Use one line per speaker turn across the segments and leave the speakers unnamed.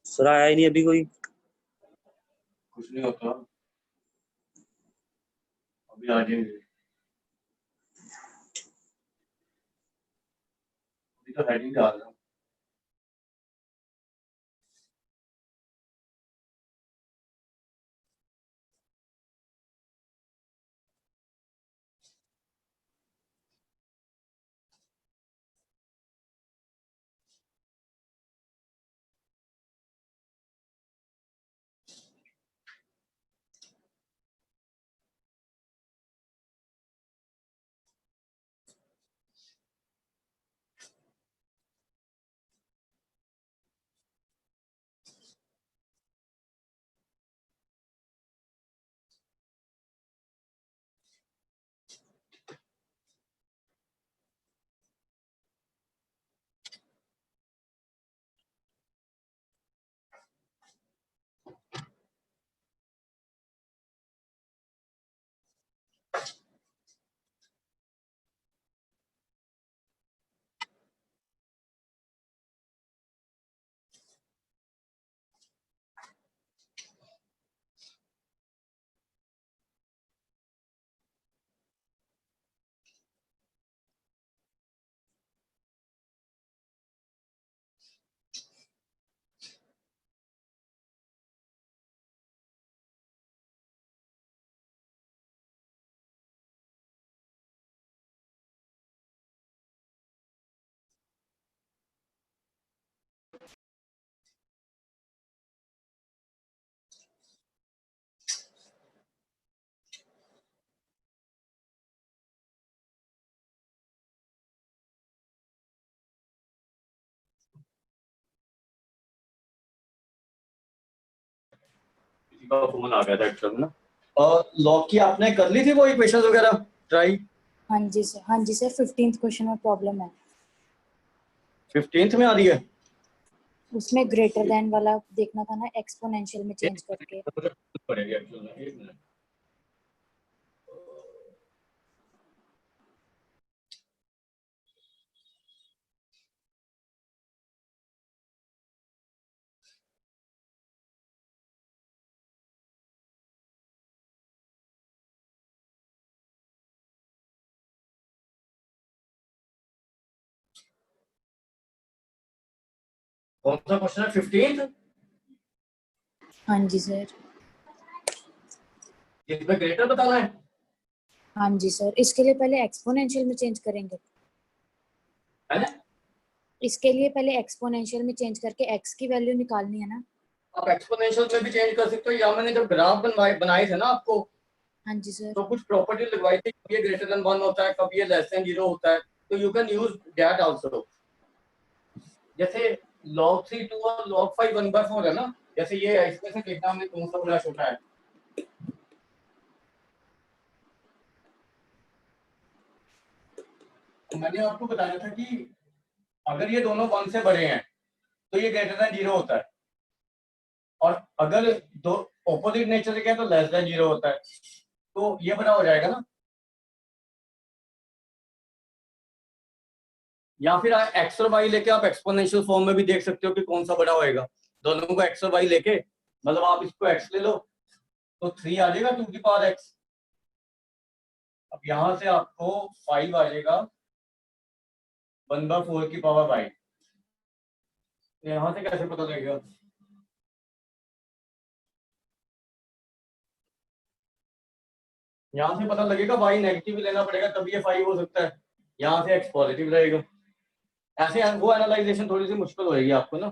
Sir आया ही नहीं अभी कोई।
कुछ नहीं होता, अभी आ जाएंगे। अभी तो हेडिंग डाल रहा हूँ। किसी का फोन आ गया था एक्चुअली ना। और लॉक की आपने कर ली थी वो इक्वेशंस वगैरह ट्राई?
हाँ जी सर 15th क्वेश्चन में प्रॉब्लम है।
15th में आ रही है?
उसमें ग्रेटर देन वाला देखना था ना, एक्सपोनेंशियल में चेंज करके।
पड़ेगी एक्चुअली, एक मिनट। कौन सा क्वेश्चन है? 15th?
हाँ जी सर।
इसमें ग्रेटर बताना है?
हाँ जी सर, इसके लिए पहले एक्सपोनेंशियल में चेंज करेंगे।
है ना?
इसके लिए पहले एक्सपोनेंशियल में चेंज करके x की वैल्यू निकालनी है ना।
आप एक्सपोनेंशियल में भी चेंज कर सकते हो, या मैंने जब ग्राफ बनाए थे ना आपको,
हाँ जी सर।
तो कुछ प्रॉपर्टी लगवाई थी, कब ये ग्रेटर देन 1 होता है, कब ये लेस देन 0 होता है, तो you can use that also. जैसे log 3 2 और log 5 1/4 है ना, जैसे ये है, इसमें से देखना हमने कौन सा बड़ा छोटा है। तो मैंने आपको बताया था कि अगर ये दोनों 1 से बड़े हैं तो ये ग्रेटर देन 0 होता है, और अगर दो ऑपोजिट नेचर के हैं तो लेस देन 0 होता है, तो ये बड़ा हो जाएगा ना। या फिर एक्स और वाई लेके आप एक्सपोनेंशियल फॉर्म में भी देख सकते हो कि कौन सा बड़ा होएगा। दोनों को एक्स और वाई लेके, मतलब आप इसको एक्स ले लो तो 3 आ जाएगा 2 की पावर एक्स। अब यहां से आपको 5 आ जाएगा 1/4 की पावर वाई। यहां से कैसे पता लगेगा? यहां से पता लगेगा वाई नेगेटिव लेना पड़ेगा, तभी ये 5 हो सकता है। यहाँ से एक्स पॉजिटिव रहेगा। ऐसे वो एनालाइजेशन थोड़ी सी मुश्किल होएगी आपको ना।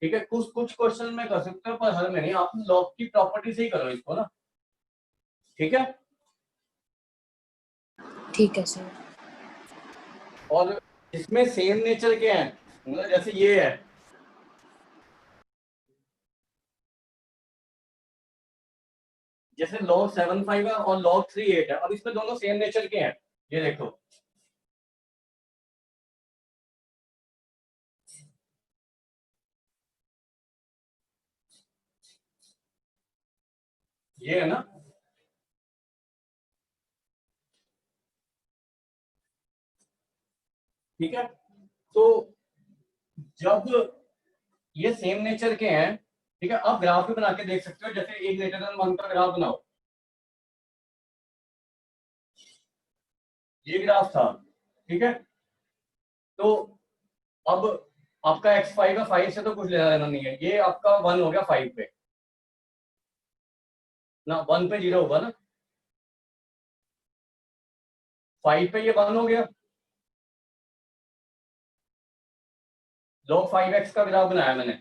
ठीक है, कुछ कुछ क्वेश्चन में कर सकते हो, पर हर में नहीं। आप लॉग की प्रॉपर्टी से ही करो इसको ना। ठीक है?
ठीक है सर।
और इसमें सेम नेचर के हैं, मतलब जैसे ये है, जैसे log 7 5 है और log 3 8 है। अब इसमें दोनों सेम नेचर के हैं, ये देखो। ये है ना, ठीक है। तो जब ये सेम नेचर के हैं, ठीक है। आप ग्राफ भी बना के देख सकते हो, जैसे ए ग्रेटर देन 1 का ग्राफ बनाओ, ये ग्राफ था, ठीक है। तो अब आपका x5 है, 5 से तो कुछ लेना देना नहीं है, ये आपका 1 हो गया 5 पे ना, 1 पे 0 होगा ना, 5 पे ये 1 हो गया। log 5x का ग्राफ बनाया मैंने।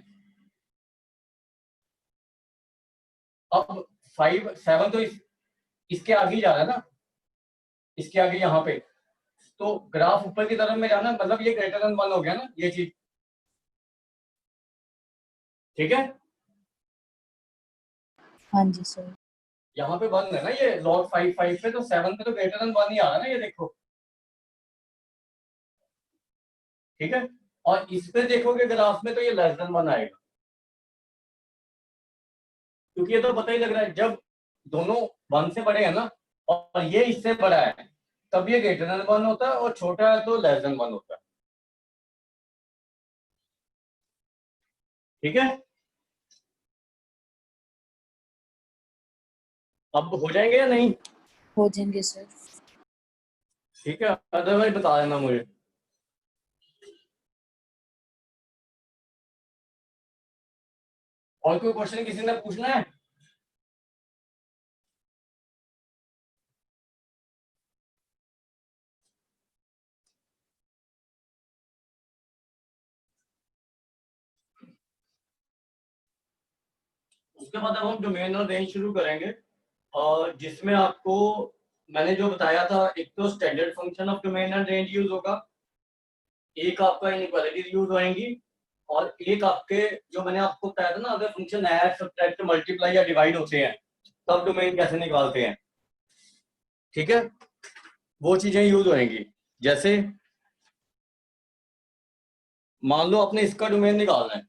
अब 5 7 तो इसके आगे ही जा रहा है ना, इसके आगे यहाँ पे, तो ग्राफ ऊपर की तरफ में जाना, मतलब ये ग्रेटर देन 1 हो गया ना, ये चीज, ठीक है।
हाँ जी सर।
यहाँ पे 1 है ना, ये log 5 पे, तो 7 पे तो ग्रेटर देन 1 ही आ रहा है ना, ये देखो, ठीक है। और इस पे देखोगे ग्राफ में तो ये लेस देन 1 आएगा, क्योंकि ये तो पता ही लग रहा है, जब दोनों 1 से बड़े हैं ना, और ये इससे बड़ा है, तब ये ग्रेटर देन 1 होता है, और छोटा है तो लेस देन 1 होता है, ठीक है। अब हो जाएंगे या नहीं?
हो जाएंगे सर।
ठीक है, अदरवाइज बता देना मुझे। और कोई क्वेश्चन किसी ने पूछना है? उसके बाद अब हम डोमेन और रेंज शुरू करेंगे, और जिसमें आपको मैंने जो बताया था, एक तो standard function of domain and range use होगा, एक आपका इनइक्वालिटीज यूज होएंगी, और एक आपके जो मैंने आपको बताया था ना, अगर फंक्शन ऐड सब्ट्रैक्ट मल्टीप्लाई या डिवाइड होते हैं तब डोमेन कैसे निकालते हैं, ठीक है, वो चीजें यूज होएंगी। जैसे मान लो आपने इसका डोमेन निकालना है,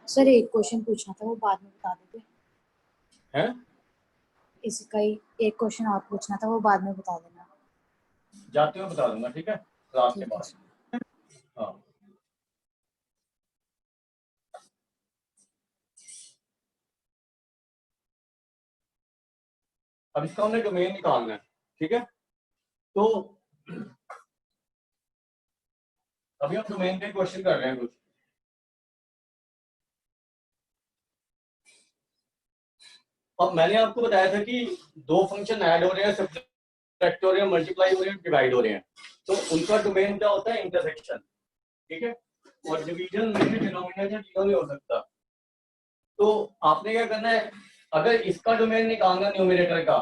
सर एक क्वेश्चन पूछना था, वो बाद में बता दोगे?
है
इसका ही एक क्वेश्चन और पूछना था, वो बाद में बता देना।
जाते हुए बता दूंगा, ठीक है, क्लास के
ठीक है
बाद।
सर।
हाँ, अब इसका हमने डोमेन निकालना है, ठीक है। तो अभी हम डोमेन पे क्वेश्चन कर रहे हैं कुछ। अब मैंने आपको बताया था कि दो फंक्शन ऐड हो रहे हैं, सब्ट्रैक्ट हो रहे हैं, मल्टीप्लाई हो रहे हैं, डिवाइड हो रहे हैं, तो उनका डोमेन क्या होता है? इंटरसेक्शन, ठीक है। और डिवीजन में डिनोमिनेटर जीरो नहीं हो सकता, तो आपने क्या करना है, अगर इसका डोमेन निकालना न्यूमरेटर का,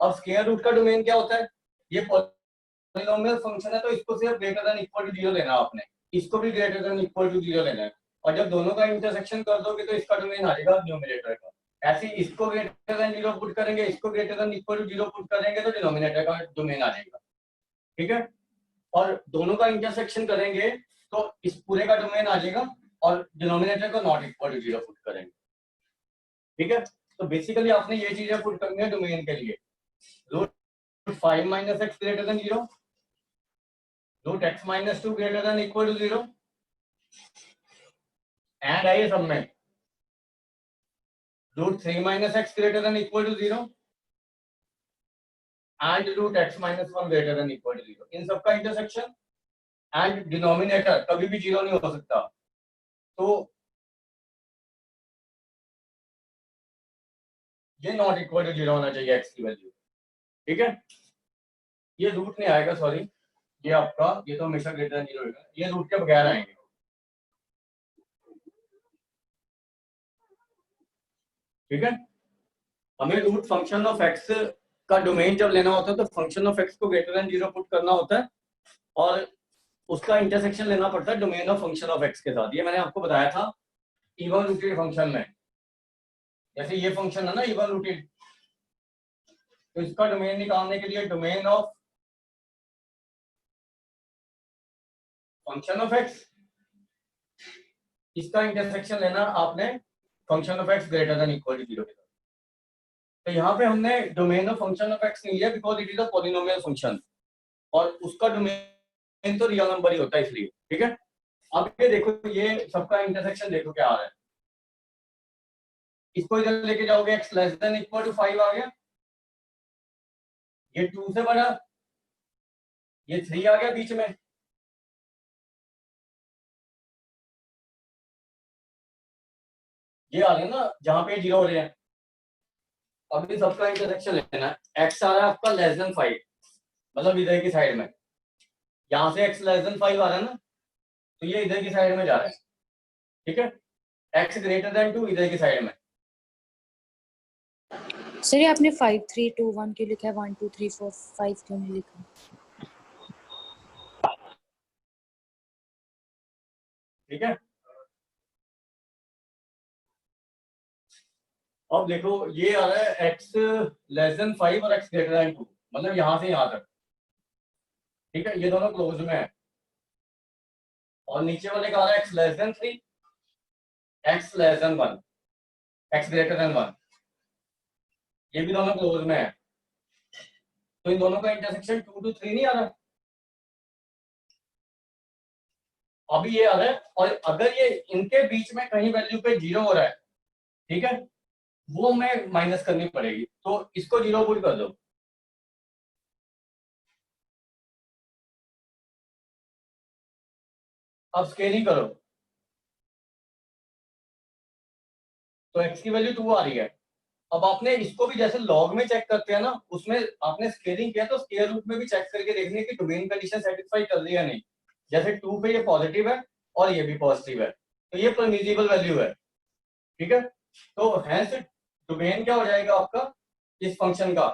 अब स्क्वायर रूट का डोमेन क्या होता है? ये पॉलिनोमियल फंक्शन है, तो इसको सिर्फ greater than equal to zero लेना है आपने, इसको भी greater than equal to zero लेना है, और जब दोनों का इंटरसेक्शन कर दोगे तो इसका डोमेन आ जाएगा न्यूमरेटर का। ऐसे ही इसको ग्रेटर देन जीरो पुट करेंगे, इसको greater than equal to zero put करेंगे तो डिनोमिनेटर का डोमेन आ जाएगा, ठीक है। और दोनों का इंटरसेक्शन करेंगे तो इस पूरे का डोमेन आ जाएगा, और डिनोमिनेटर को not equal to zero put करेंगे, ठीक है। तो बेसिकली आपने ये चीजें पुट करनी है डोमेन के लिए, root 5 minus x greater than zero, root x minus 2 greater than equal to zero, and आइए सब में root 3 minus x greater than equal to zero, and root x minus 1 greater than equal to zero, इन सबका intersection, and denominator कभी भी zero नहीं हो सकता, तो ये नॉट इक्वल टू जीरो होना चाहिए एक्स की वैल्यू, ठीक है। ये रूट नहीं आएगा, सॉरी, ये आपका, ये तो हमेशा ग्रेटर देन जीरो होगा, ये रूट के बगैर आएंगे, ठीक है। हमें रूट फंक्शन ऑफ एक्स का डोमेन जब लेना होता है तो फंक्शन ऑफ एक्स को ग्रेटर देन जीरो पुट करना होता है, और उसका इंटरसेक्शन लेना पड़ता है domain of function of x के साथ। ये मैंने आपको बताया था इवन रूटेड फंक्शन में, जैसे ये फंक्शन है ना इवन रूटेड, तो इसका डोमेन निकालने के लिए domain of function of x, इसका इंटरसेक्शन लेना आपने function of x greater than equal to zero के साथ, तो यहाँ पे हमने domain of function of x नहीं लिया because it is a polynomial function, और उसका डोमेन तो रियल नंबर ही होता है इसलिए। ठीक है, अब ये देखो, ये सबका इंटरसेक्शन देखो क्या आ रहा है। इसको इधर लेके जाओगे, x less than equal to 5 आ गया, ये 2 से बड़ा, ये 3 आ गया बीच में, ये आ गया ना जहां पे 0 हो रहे हैं। अभी सबका इंटरसेक्शन लेना है, x आ रहा है आपका लेस देन 5, मतलब इधर की साइड में, यहां से x लेस देन 5 आ रहा है ना, तो ये इधर की साइड में जा रहा है। ठीक है, x ग्रेटर देन 2 इधर की साइड में।
सर ये आपने 5 3 2 1 क्यों लिखा है, 1 2 3 4 5 क्यों नहीं लिखा?
ठीक है, अब देखो ये आ रहा है x लेस देन 5 और x ग्रेटर देन 2, मतलब यहां से यहां तक। ठीक है, ये दोनों क्लोज में है, और नीचे वाले का आ रहा है x less then 3, x less then 1, x greater then 1, ये भी दोनों क्लोज में है। तो इन दोनों का इंटरसेक्शन 2 to 3 नहीं आ रहा, अभी ये आ रहा है। और अगर ये इनके बीच में कहीं वैल्यू पे 0 हो रहा है, ठीक है, वो मैं माइनस करनी पड़ेगी, तो इसको 0 पुट कर दो। अब स्केलिंग करो, तो x की वैल्यू 2 आ रही है। अब आपने इसको भी जैसे लॉग में चेक करते हैं ना, उसमें आपने स्केलिंग किया तो स्केयर रूट में भी चेक करके देखने की डोमेन कंडीशन सेटिस्फाई कर रही है नहीं। जैसे 2 पे ये पॉजिटिव है और ये भी पॉजिटिव है, तो ये परमिजिबल वैल्यू है। ठीक है, तो हैंस डोमेन क्या हो जाएगा आपका इस फंक्शन का,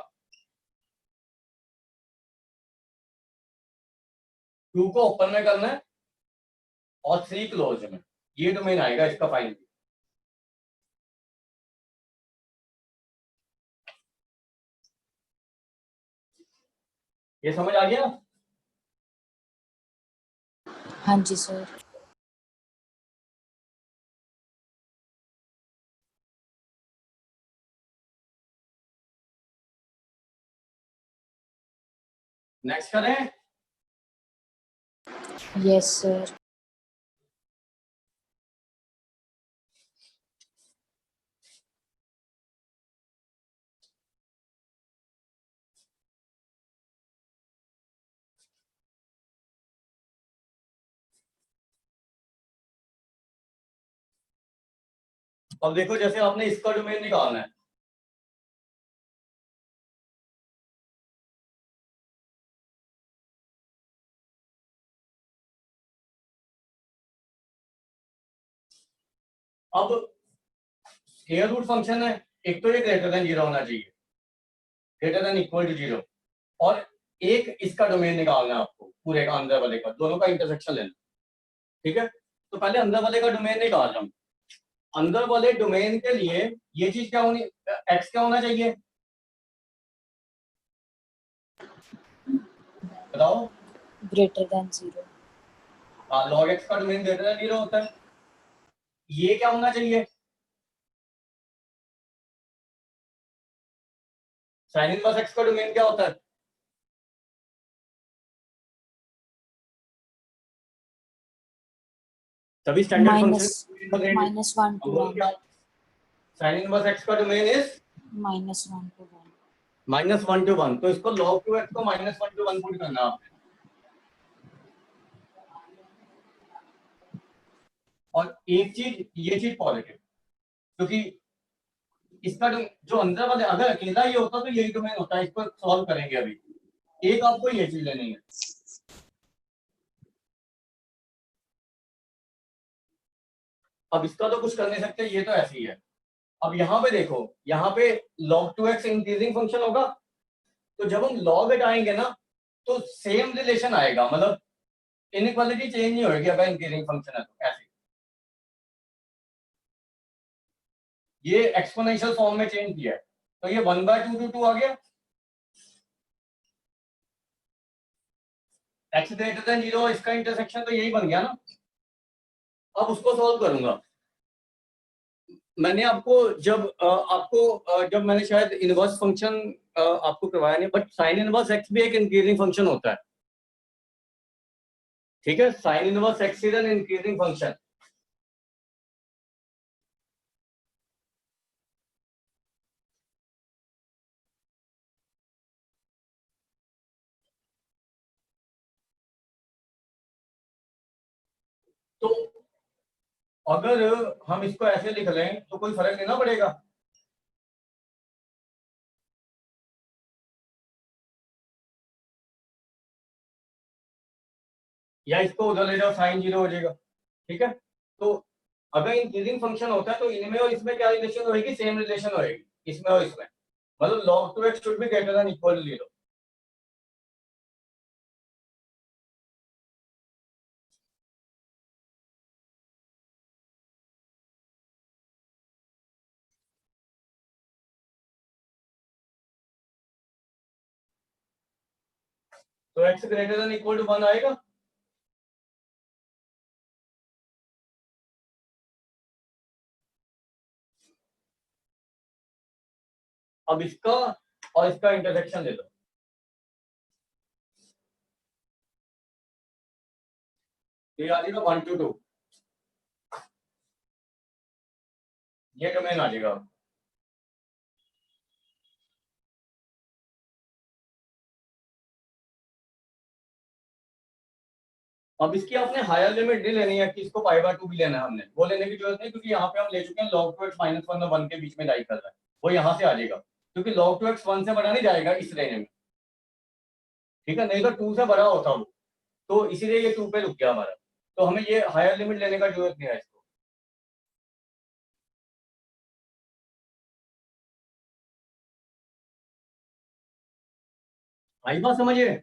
2 को ओपन में करना है और 3 क्लोज में, ये डोमेन आएगा इसका फाइनल। ये समझ आ गया?
हाँ जी सर।
नेक्स्ट करें।
Yes sir.
अब देखो, जैसे आपने इसका डोमेन निकालना है, अब स्क्वायर रूट फंक्शन है, एक तो ये ग्रेटर देन 0 होना चाहिए, ग्रेटर देन इक्वल टू 0, और एक इसका डोमेन निकालना है आपको पूरे का, अंदर वाले का, दोनों का इंटरसेक्शन लेना। ठीक है, तो पहले अंदर वाले का डोमेन निकाल रहा हूं। अंदर वाले डोमेन के लिए ये चीज क्या होनी, एक्स क्या होना चाहिए बताओ?
Greater than 0।
हाँ, लॉग एक्स का डोमेन ग्रेटर देन 0 होता है। ये क्या होना चाहिए, साइन इनवर्स एक्स का डोमेन क्या होता है? तभी standard
minus
function
minus 1 to 1
sine inverse x का domain is
minus 1 to 1।
-1 to 1, तो इसको log 2x को -1 to 1 पुट करना है आपने। और एक चीज, ये चीज पॉजिटिव, क्योंकि इसका जो अंदर वाले, अगर अकेला ये होता तो यही डोमेन होता है, इसको सॉल्व करेंगे अभी। एक आपको ये चीज लेनी है। अब इसका तो कुछ कर नहीं सकते, ये तो ऐसे ही है। अब यहाँ पे देखो, यहाँ पे log 2x इंक्रीजिंग फंक्शन होगा, तो जब हम log हटाएंगे ना, तो सेम रिलेशन आएगा, मतलब इनइक्वालिटी चेंज नहीं होगी अगर इंक्रीजिंग फंक्शन है तो। ऐसे ये एक्सपोनेंशियल फॉर्म में चेंज किया है, तो ये 1/2 to 2 आ गया। x ग्रेटर देन 0, इसका इंटरसेक्शन तो यही बन गया ना। अब उसको सॉल्व करूंगा, मैंने आपको जब मैंने शायद इनवर्स फंक्शन आपको करवाया नहीं, बट साइन इनवर्स एक्स भी एक इंक्रीजिंग फंक्शन होता है, ठीक है। Sine inverse x is an increasing function. तो अगर हम इसको ऐसे लिख लें तो कोई फर्क नहीं ना पड़ेगा। या इसको उधर ले जाओ, साइन 0 हो जाएगा, ठीक है। तो अगर इंक्रीजिंग फंक्शन होता है तो इनमें और इसमें क्या रिलेशन होगी, सेम रिलेशन होगी इसमें और इसमें, मतलब log 2x should be greater than equal to 0। तो x greater than equal to 1 आएगा। अब इसका और इसका इंटरसेक्शन ले लो, ये आ जाएगा 1 to 2, ये डोमेन आ जाएगा। अब इसकी आपने हायर लिमिट नहीं लेनी है कि इसको π/2 भी लेना है, हमने वो लेने की जरूरत नहीं, क्योंकि यहाँ पे हम ले चुके हैं log 2x - 1 और 1 के बीच में लाई कर रहा है, वो यहाँ से आ जाएगा, क्योंकि log 2x 1 से बड़ा नहीं जाएगा इस रेंज में, ठीक है। नहीं तो 2 से बड़ा होता वो, तो इसीलिए ये 2 पे रुक गया हमारा। तो हमें ये हायर लिमिट लेने का जरूरत नहीं है इसको। आई बात समझिए,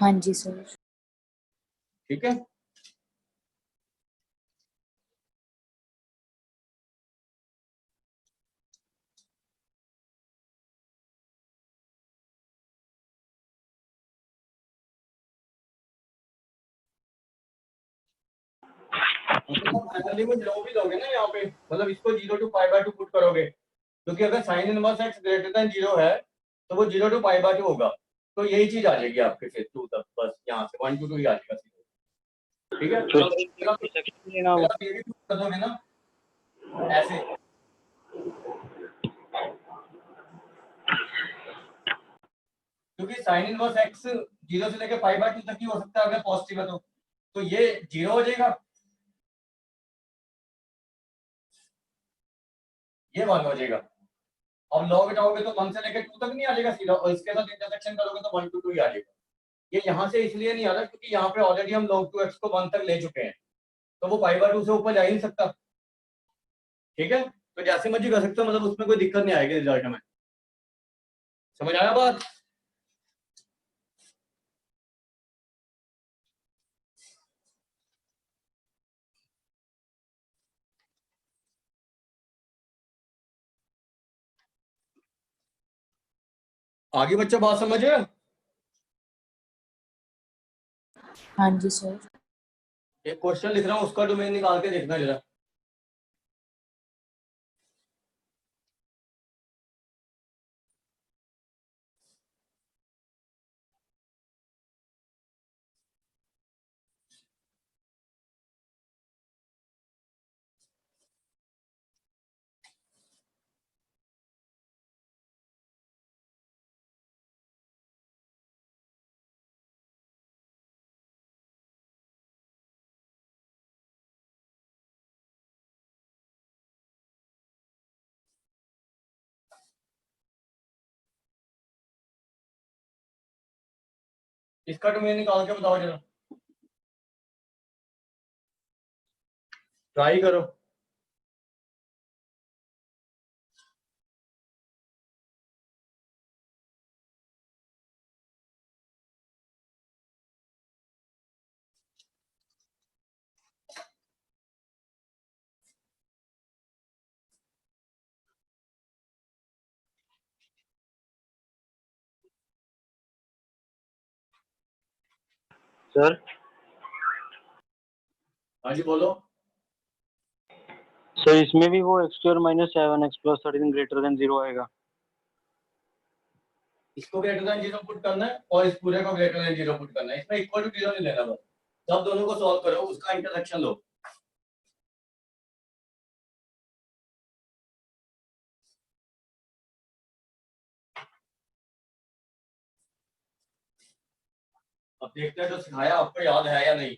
हाँ जी सर।
ठीक है। हायर लिमिट लो भी लोगे ना यहाँ पे, मतलब इसको 0 to π/2 पुट करोगे, क्योंकि अगर sine inverse x greater than 0 है तो वो 0 to π/2 होगा, तो यही चीज आ जाएगी आपके फिर 2 तक, बस यहाँ से 1 to 2 ही आ जाएगा सीधे, ठीक है। मेरा ये भी prove कर दोगे ना ऐसे, क्योंकि साइन इनवर्स x 0 से लेकर π/2 तक ही हो सकता है अगर पॉजिटिव है तो ये 0 हो जाएगा, ये 1 हो जाएगा। अब लॉग हटाओगे तो 1 से लेकर 2 तक नहीं आ जाएगा सीधा, और इसके साथ इंटरसेक्शन करोगे तो 1 to 2 ही आ जाएगा। ये यहाँ से इसलिए नहीं आ रहा क्योंकि यहाँ पे ऑलरेडी हम log 2x को 1 तक ले चुके हैं, तो वो π/2 से ऊपर जा ही नहीं सकता, ठीक है। तो जैसे मर्जी कर सकते हो, मतलब उसमें कोई दिक्कत नहीं आएगी रिजल्ट में। समझ आया बात? आगे बच्चा बात समझे?
हाँ जी सर।
एक क्वेश्चन लिख रहा हूँ, उसका डोमेन निकाल के देखना जरा। इसका डोमेन निकाल के बताओ जरा, ट्राई करो।
सर
हाँ जी बोलो।
सर इसमें भी वो x square minus 7x plus 13 greater than 0 आएगा।
इसको ग्रेटर देन 0 पुट करना है और इस पूरे को ग्रेटर देन 0 पुट करना है। इसमें इक्वल टू 0 नहीं लेना, बस जब दोनों को सॉल्व करो उसका इंटरसेक्शन लो। अब देखते हैं जो सिखाया आपको याद है या नहीं।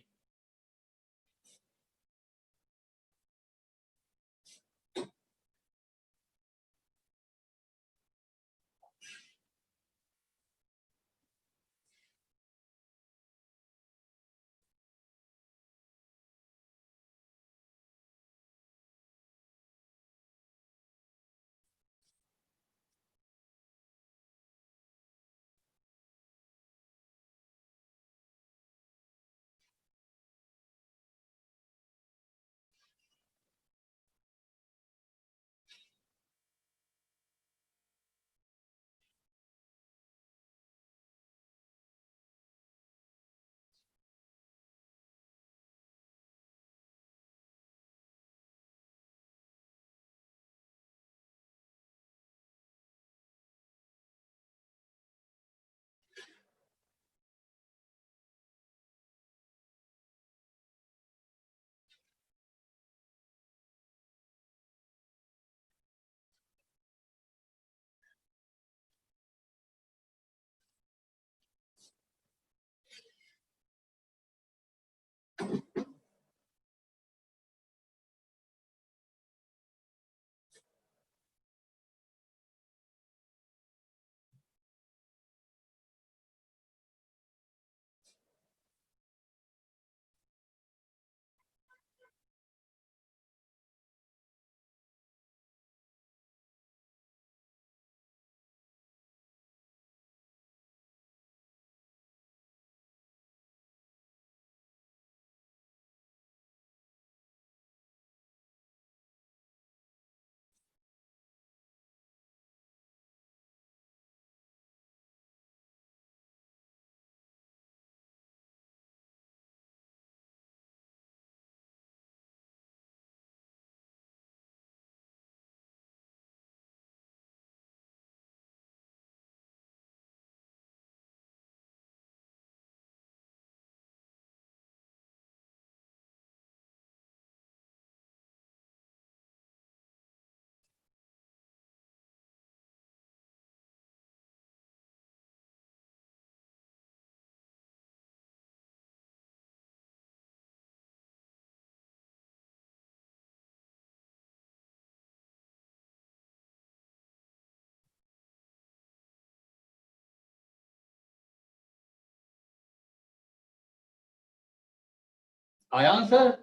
आया answer?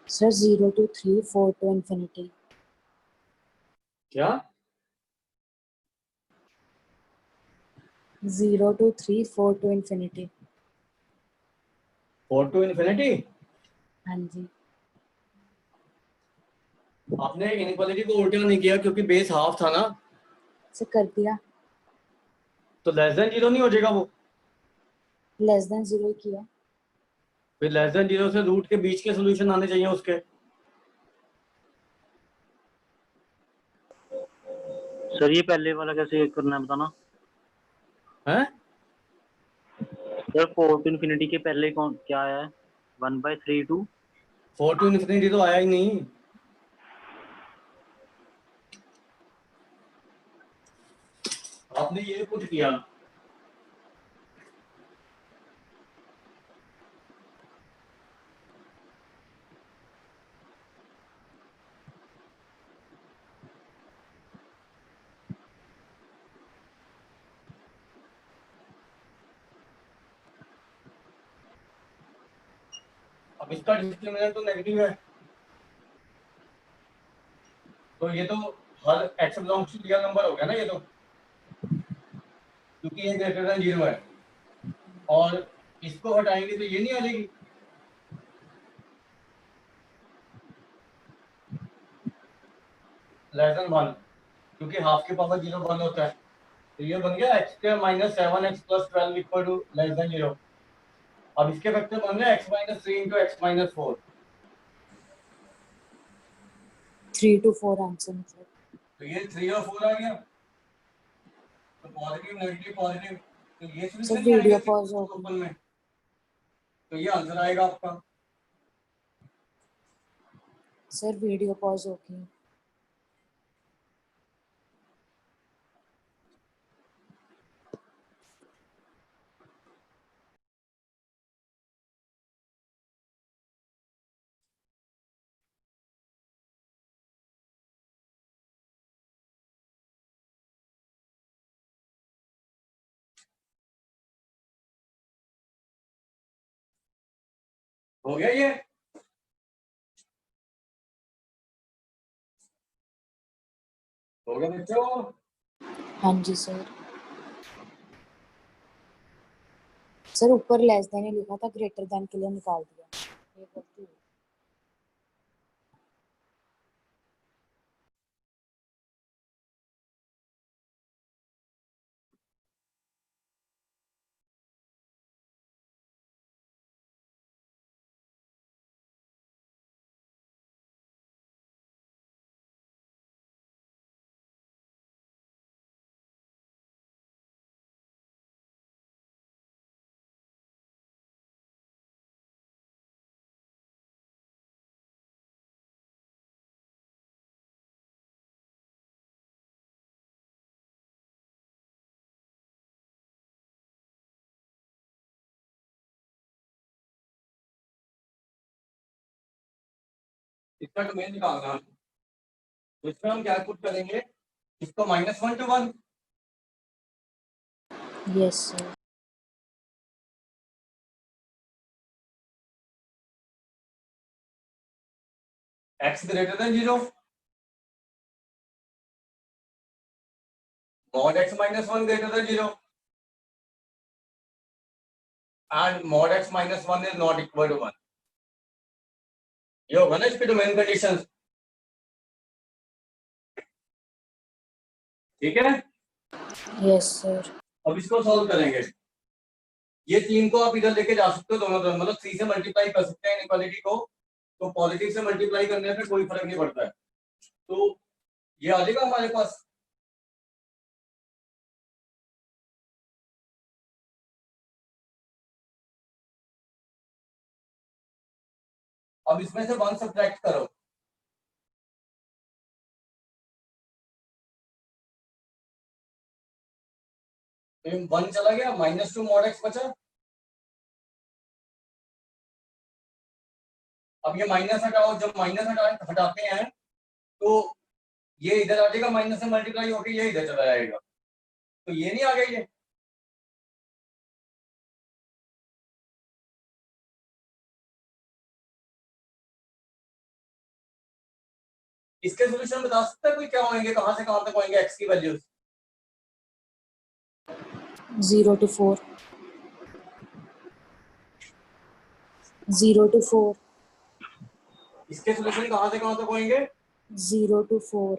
Sir 0 to 3 4 to infinity।
क्या?
0 to 3 4 to infinity।
4 to infinity?
हाँ जी।
आपने इनइक्वालिटी को उल्टा नहीं किया क्योंकि बेस हाफ था ना,
सर कर दिया।
तो लेस देन 0 नहीं हो जाएगा वो?
लेस देन 0 किया।
फिर लेस देन 0 से रूट के बीच के सॉल्यूशन आने चाहिए उसके।
सर ये पहले वाला कैसे करना है बताना।
हैं?
सर 4 टू इन्फिनिटी के पहले कौन क्या आया है? 1/3 टू
4 to infinity तो आया ही नहीं। आपने ये पुट किया। अब इसका डिस्क्रिमिनेंट तो नेगेटिव है, तो ये तो हर x belongs to real number हो गया ना ये तो, क्योंकि ये ग्रेटर देन 0 है, और इसको हटाएंगे तो ये नहीं आ जाएगी। लेस देन 1, क्योंकि हाफ के पावर 0 1 होता है, तो ये बन गया x² - 7x + 12 equal to less than 0। अब इसके फैक्टर बन रहे हैं x - 3 × x - 4,
3 to 4 आंसर मतलब।
तो ये 3 और 4 आ गया, तो पॉजिटिव नेगेटिव पॉजिटिव, तो ये
सर
सॉल्यूशन नहीं
वीडियो
आएगा
पॉज हो
ओपन में, तो ये आंसर आएगा आपका।
सर वीडियो पॉज हो गई।
हो गया ये, हो गया बच्चों।
हाँ जी सर। सर ऊपर लेस देन ही लिखा था, ग्रेटर देन के लिए निकाल दिया, ये गलती हुई।
इसका डोमेन निकालना है, तो इसमें हम क्या पुट करेंगे, इसको -1 to 1,
yes sir.
x greater than 0, mod x - 1 greater than 0, and mod x - 1 is not equal to 1। ये होगा ना इसकी डोमेन कंडीशन, ठीक है।
Yes sir.
अब इसको सॉल्व करेंगे, ये 3 को आप इधर लेके जा सकते हो दोनों तरफ, मतलब 3 से मल्टीप्लाई कर सकते हैं इनइक्वालिटी को, तो पॉजिटिव से मल्टीप्लाई करने पे कोई फर्क नहीं पड़ता है, तो ये आ जाएगा हमारे पास। अब इसमें से 1 सब्ट्रैक्ट करो, तो 1 चला गया, -2 mod x बचा। अब ये माइनस हटाओ, जब माइनस हटाते हैं तो ये इधर आ जाएगा, माइनस से मल्टीप्लाई होकर ये इधर चला जाएगा, तो ये नहीं आ गया ये, इसके सॉल्यूशन बता सकता है कोई क्या होंगे, कहां से कहां तक होंगे x की वैल्यूज?
0 to 4, 0 to 4,
इसके सॉल्यूशन कहां से कहां तक होंगे?
0 to 4,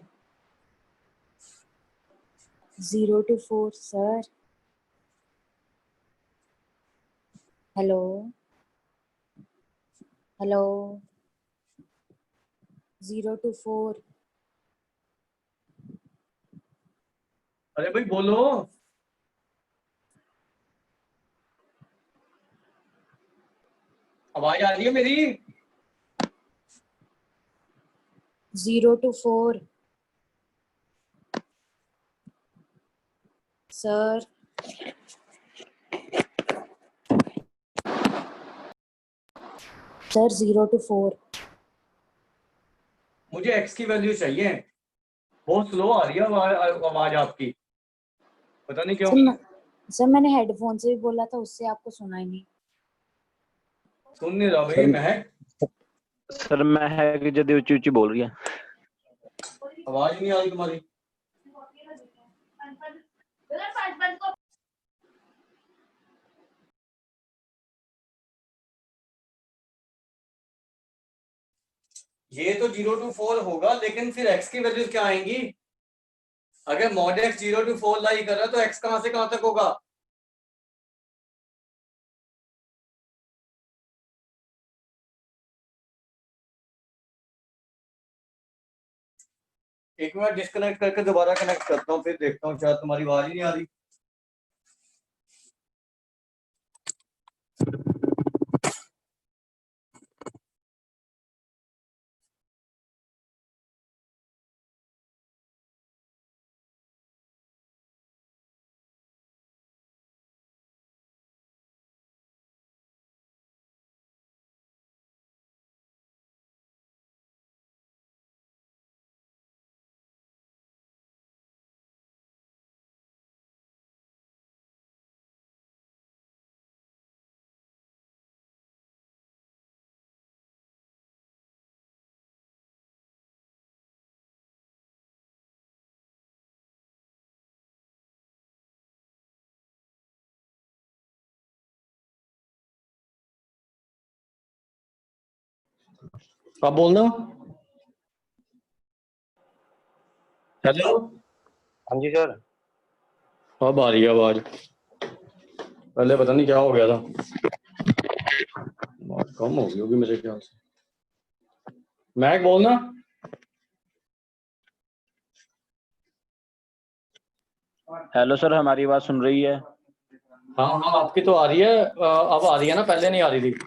0 to 4 sir. Hello hello, 0 to 4।
अरे भाई बोलो, आवाज आ रही है मेरी?
0 to 4 सर। Sir 0 to 4।
मुझे x की वैल्यू चाहिए, बहुत स्लो आ रही है आवाज आपकी, पता नहीं क्यों।
सर मैंने हेडफोन से भी बोला था, उससे आपको सुना ही नहीं।
सुन नहीं रहा भाई, महक
सर मैं है कि जदी ऊंची ऊंची बोल रही है।
आवाज नहीं आ रही तुम्हारी। ये तो 0 to 4 होगा, लेकिन फिर x की वैल्यूज क्या आएंगी? अगर मॉड x 0 to 4 लाई कर रहा है तो x कहां से कहां तक होगा? एक मिनट डिस्कनेक्ट करके दोबारा कनेक्ट करता हूँ, फिर देखता हूँ, शायद तुम्हारी आवाज ही नहीं आ रही। अब बोलना। हेलो।
हाँ जी सर।
अब आ रही है आवाज, पहले पता नहीं क्या हो गया था, बहुत कम हो गई होगी मेरे ख्याल से। मैक बोलना।
हेलो सर, हमारी बात सुन रही है?
हाँ हाँ, आपकी तो आ रही है, अब आ रही है ना, पहले नहीं आ रही थी।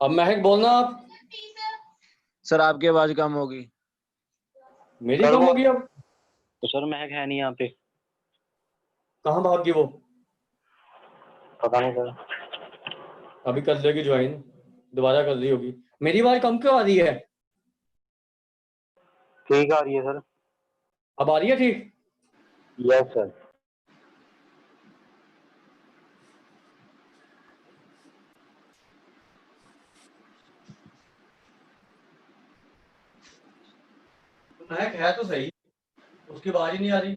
अब महक बोलना आप।
सर आपकी आवाज कम होगी।
मेरी कम होगी अब?
तो सर महक है नहीं यहाँ पे।
कहाँ भाग गई वो?
पता नहीं सर।
अभी कर लेगी ज्वाइन, दोबारा कर रही होगी। मेरी आवाज कम क्यों आ रही है?
ठीक आ रही है सर।
अब आ रही है ठीक?
Yes sir.
महक है तो सही, उसकी आवाज ही नहीं आ रही।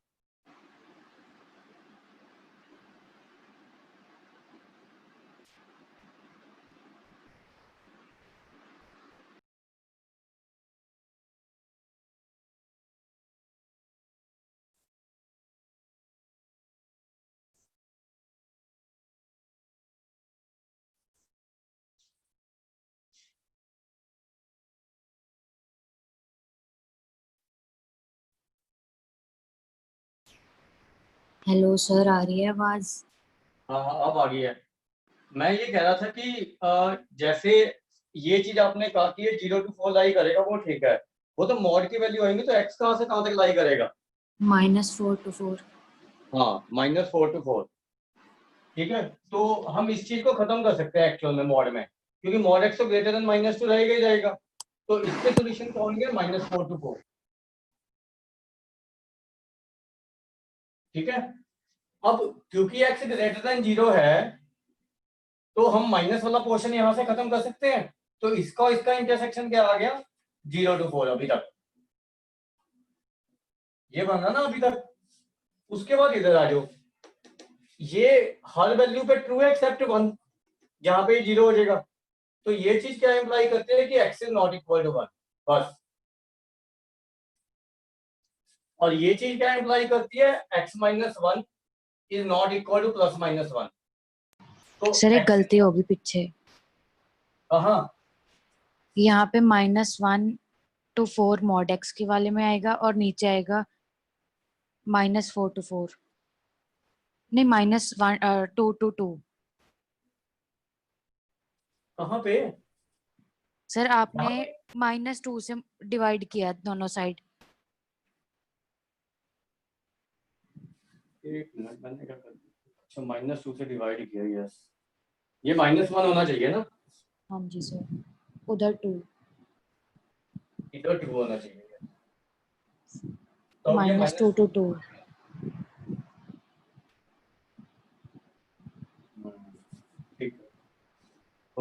हेलो सर, आ रही है आवाज?
हाँ हाँ, अब आ गई है। मैं ये कह रहा था कि जैसे ये चीज आपने कहा कि ये 0 to 4 लाई करेगा, वो ठीक है। वो तो मॉड की वैल्यू आएंगी, तो x कहाँ से कहाँ तक लाई करेगा?
-4 to 4।
हाँ, -4 to 4। ठीक है, तो हम इस चीज को खत्म कर सकते हैं एक्चुअल में मॉड में, क्योंकि मॉड x तो ग्रेटर देन -2 रहेगा ही रहेगा। तो इसके सोल्यूशन क्या होंगे? -4 to 4। ठीक है, अब क्योंकि x ग्रेटर देन 0 है, तो हम माइनस वाला पोर्शन यहां से खत्म कर सकते हैं। तो इसका और इसका इंटरसेक्शन क्या आ गया? 0 to 4 अभी तक ये बना ना अभी तक। उसके बाद इधर आ जाओ, ये हर वैल्यू पे ट्रू है एक्सेप्ट 1, जहां पे 0 हो जाएगा। तो ये चीज क्या इंप्लाई करते हैं कि x is not equal to 1, बस। और ये चीज क्या इंप्लाई करती है? x -1 is not equal to +-1। तो
सर एक
x
गलती होगी पीछे।
कहाँ?
यहाँ पे -1 to 4 mod x के वाले में आएगा और नीचे आएगा -4 to 4। नहीं, -2 to 2।
कहाँ पे?
सर आपने -2 से डिवाइड किया दोनों साइड।
एक मिनट, मैंने क्या कर दिया? अच्छा, -2 से डिवाइड किया, यस। ये -1 होना चाहिए ना?
हाँ जी सर, उधर 2।
इधर 2 होना चाहिए। तो ये
-2 to 2।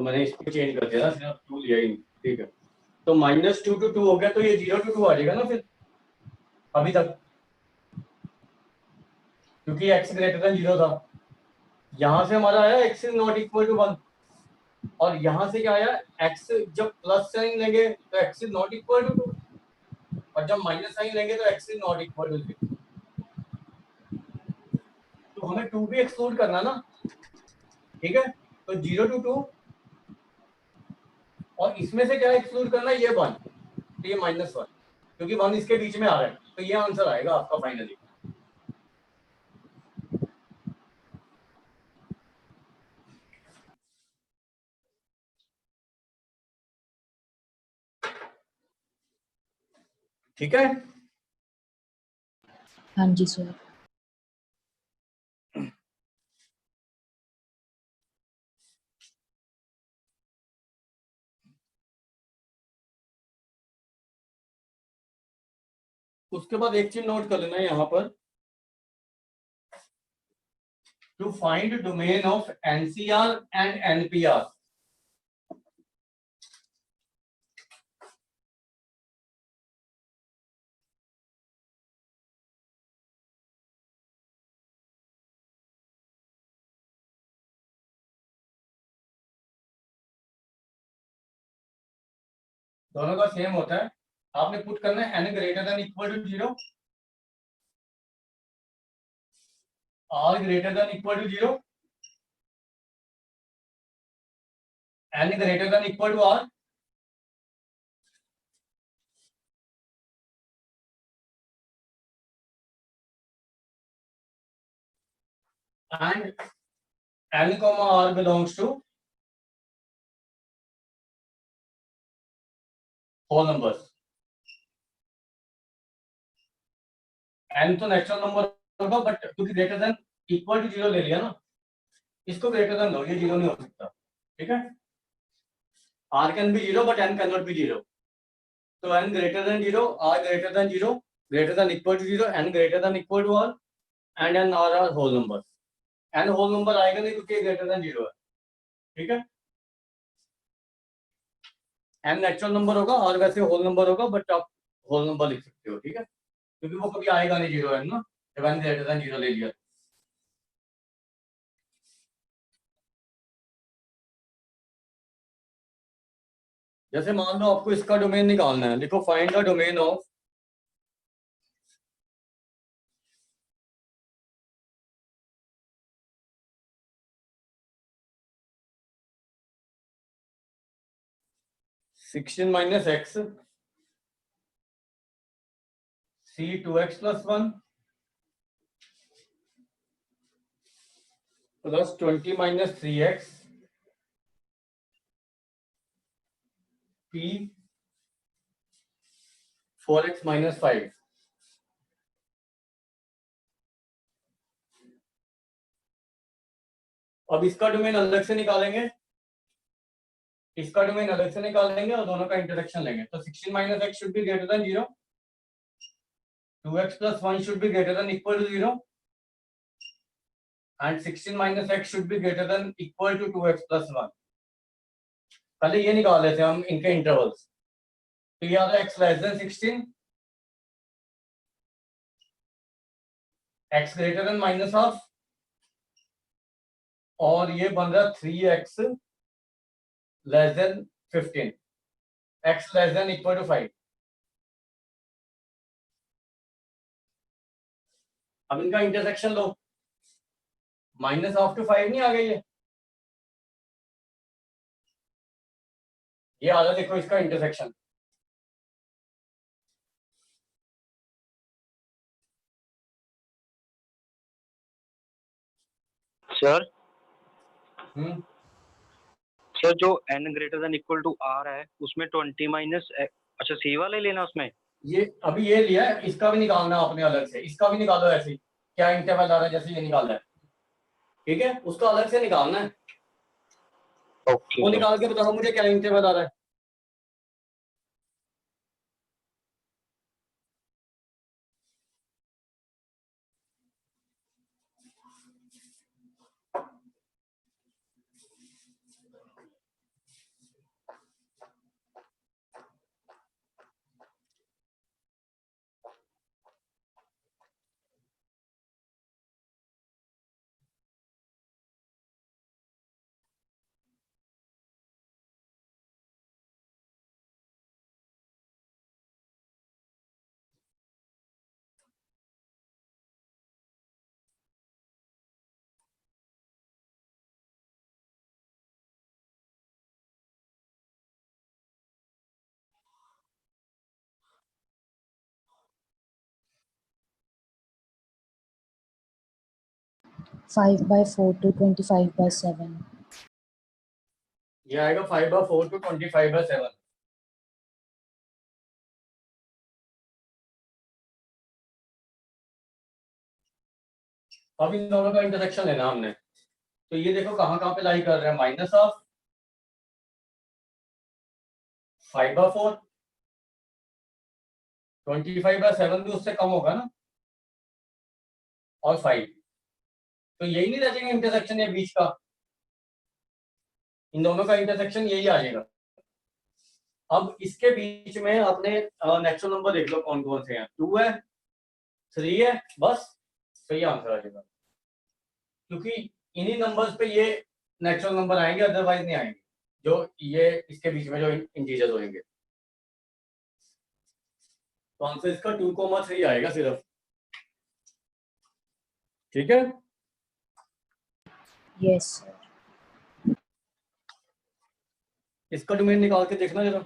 मैंने इसको चेंज कर दिया ना, सिर्फ 2 लिया ही, ठीक है। तो -2 to 2 हो गया, तो ये 0 to 2 आ जाएगा ना फिर अभी तक, क्योंकि x ग्रेटर देन 0 था। यहां से हमारा आया x is not equal to 1, और यहां से क्या आया, x जब प्लस साइन लेंगे तो x is not equal to 2, और जब माइनस साइन लेंगे तो x is not equal to 0। तो हमें 2 भी एक्सक्लूड करना ना, ठीक है। तो 0 to 2, और इसमें से क्या एक्सक्लूड करना है, ये 1, तो ये -1, क्योंकि 1 इसके बीच में आ रहा है, तो ये आंसर आएगा आपका फाइनली। ठीक है।
हाँ जी सर।
उसके बाद एक चीज नोट कर लेना यहाँ पर, to find domain of NCR and NPR. दोनों का सेम होता है, आपने पुट करना है n greater than equal to 0, r greater than equal to 0, n greater than equal to r, and n comma r belongs to whole numbers। n तो natural number होगा, but क्योंकि ग्रेटर देन इक्वल टू 0 ले लिया ना, इसको greater then low, ये 0 नहीं हो सकता, ठीक है। r can be 0 but n can not be 0, तो n greater than 0, r greater than 0, greater than equal to 0, n greater than equal to r, and n r are whole number. n whole number आएगा नहीं क्योंकि greater than 0 है, ठीक है। n natural number होगा, r वैसे whole number होगा, but आप होल नंबर लिख सकते हो, ठीक है, क्योंकि वो कभी आएगा नहीं 0 n ना, जब n ग्रेटर देन 0 ले लिया। जैसे मान लो आपको इसका डोमेन निकालना है, लिखो find the domain of (16 - x c 2x + 1 plus 20 - 3x p 4x - 5। अब इसका डोमेन अलग से निकालेंगे, इसका डोमेन अलग से निकालेंगे और दोनों का इंटरेक्शन लेंगे। तो 16 - x should be greater than 0, 2x + 1 should be greater than equal to 0, and 16 - x should be greater than equal to 2x + 1। पहले ये निकाल लेते हैं हम इनके इंटरवल्स। तो ये आ रहा है x less than 16, x greater than -12, और ये बन रहा 3x less than 15, x less than equal to 5। अब इनका इंटरसेक्शन लो, -5 नहीं आ गई है, ये आ रहा देखो इसका इंटरसेक्शन।
सर
हम्म,
सर जो n greater than equal to r है उसमें 20 माइनस, अच्छा सी वाले लेना उसमें।
ये अभी ये लिया है, इसका भी निकालना है आपने अलग से, इसका भी निकालो ऐसे ही, क्या इंटरवल आ रहा है जैसे ये निकालना है, ठीक है, उसका अलग से निकालना है।
ओके
वो निकाल के बताओ मुझे क्या इंटरवल आ रहा है।
5/4 to 25/7.
ये आएगा 5/4 to 25/7। अब इन दोनों का इंटरसेक्शन लेना हमने, तो ये देखो कहाँ कहाँ पे लाई कर रहे हैं, माइनस ऑफ 5/4, 25/7 भी उससे कम होगा ना, और 5, तो यही नहीं रह जाएगा इंटरसेक्शन ये बीच का, इन दोनों का इंटरसेक्शन यही आ जाएगा। अब इसके बीच में अपने नेचुरल नंबर देख लो कौन कौन से हैं, 2 है, 3 है, बस सही आंसर आ जाएगा, क्योंकि इन्हीं नंबर्स पे ये नेचुरल नंबर आएंगे, अदरवाइज नहीं आएंगे, जो ये इसके बीच में जो इंटीजर्स होंगे। तो आंसर इसका 2,3 आएगा सिर्फ, ठीक है।
Yes, sir.
इसका डोमेन निकाल के देखना जरा।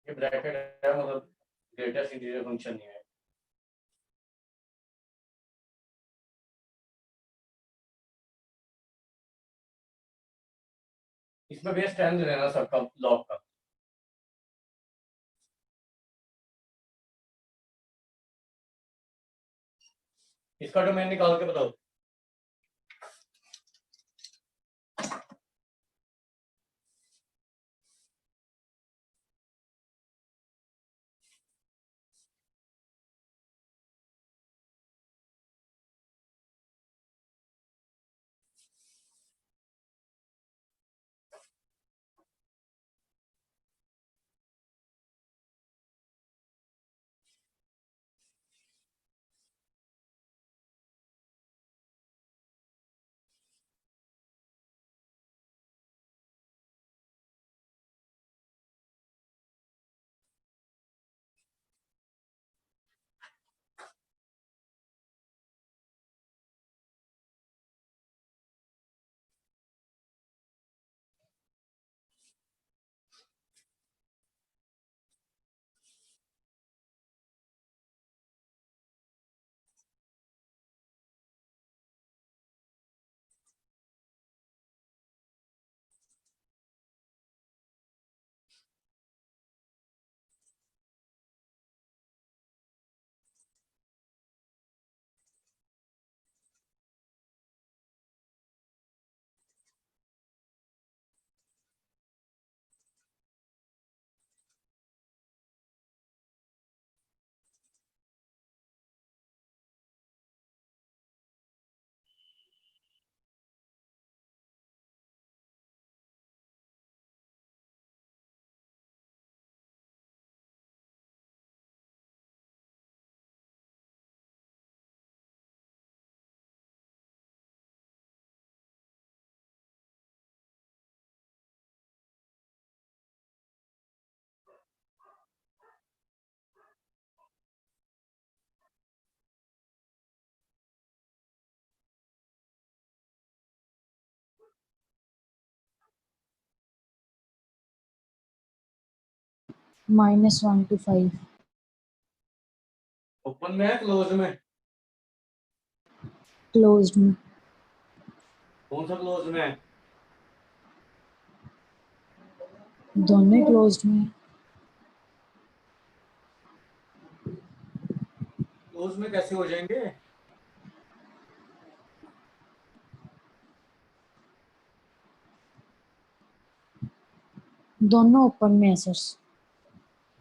ये ब्रैकेट है, मतलब ग्रेटेस्ट इंटीजर फंक्शन नहीं है। इसमें बेस 10 दे देना सबका लॉग का। इसका डोमेन निकाल के बताओ।
-1 to 5.
ओपन में है, क्लोज में?
Closed में।
कौन सा क्लोज में है?
दोनों क्लोज्ड में।
क्लोज में कैसे हो जाएंगे?
दोनों ओपन में है सर।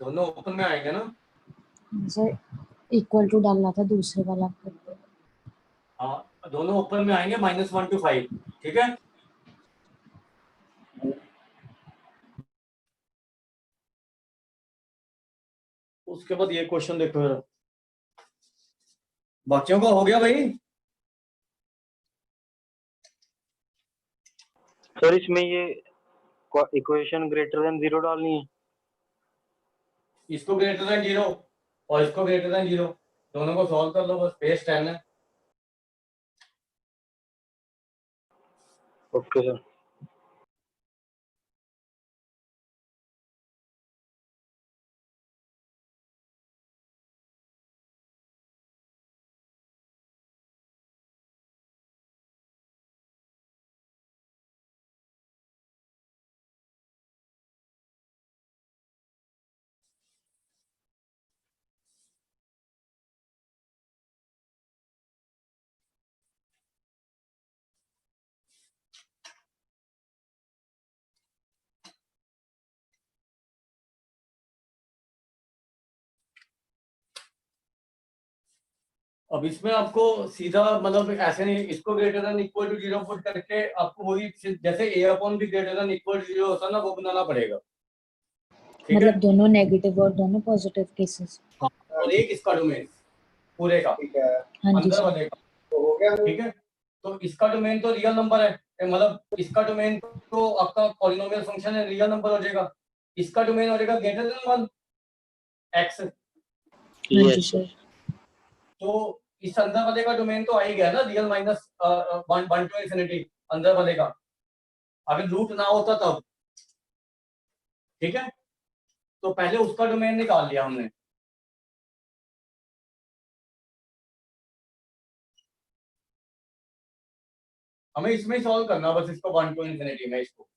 दोनों ओपन में आएंगे ना।
सर इक्वल टू डालना था दूसरे वाला।
हाँ, दोनों ओपन में आएंगे, -1 to 5, ठीक है। उसके बाद ये क्वेश्चन देखो जरा, बाकियों का हो गया भाई।
सर इसमें ये इक्वेशन ग्रेटर देन 0 डालनी है।
इसको ग्रेटर देन 0 और इसको ग्रेटर देन 0, दोनों को सॉल्व कर लो बस, बेस 10 है।
Okay sir.
अब इसमें आपको सीधा मतलब ऐसे नहीं, इसको greater than equal to 0 put करके आपको वही जैसे a upon b greater than equal to 0 होता है ना, वो बनाना पड़ेगा। ठीक है,
मतलब दोनों नेगेटिव और दोनों पॉजिटिव केसेस।
हाँ, और एक इसका डोमेन पूरे का,
ठीक है,
हाँ जी
अंदर
सर।
वाले का,
तो हो गया वो।
ठीक है। तो इसका डोमेन तो रियल नंबर है, मतलब इसका डोमेन तो आपका पॉलिनोमियल फंक्शन है, रियल नंबर हो जाएगा। इसका डोमेन हो जाएगा ग्रेटर देन 1 x।
हाँ जी
यस
सर।
तो इस अंदर वाले का डोमेन तो आ ही गया ना, रियल माइनस 1 टू इन्फिनिटी अंदर वाले का, अगर रूट ना होता तब। ठीक है, तो पहले उसका डोमेन निकाल लिया हमने। हमें इसमें सॉल्व करना बस इसको 1 टू इन्फिनिटी में। इसको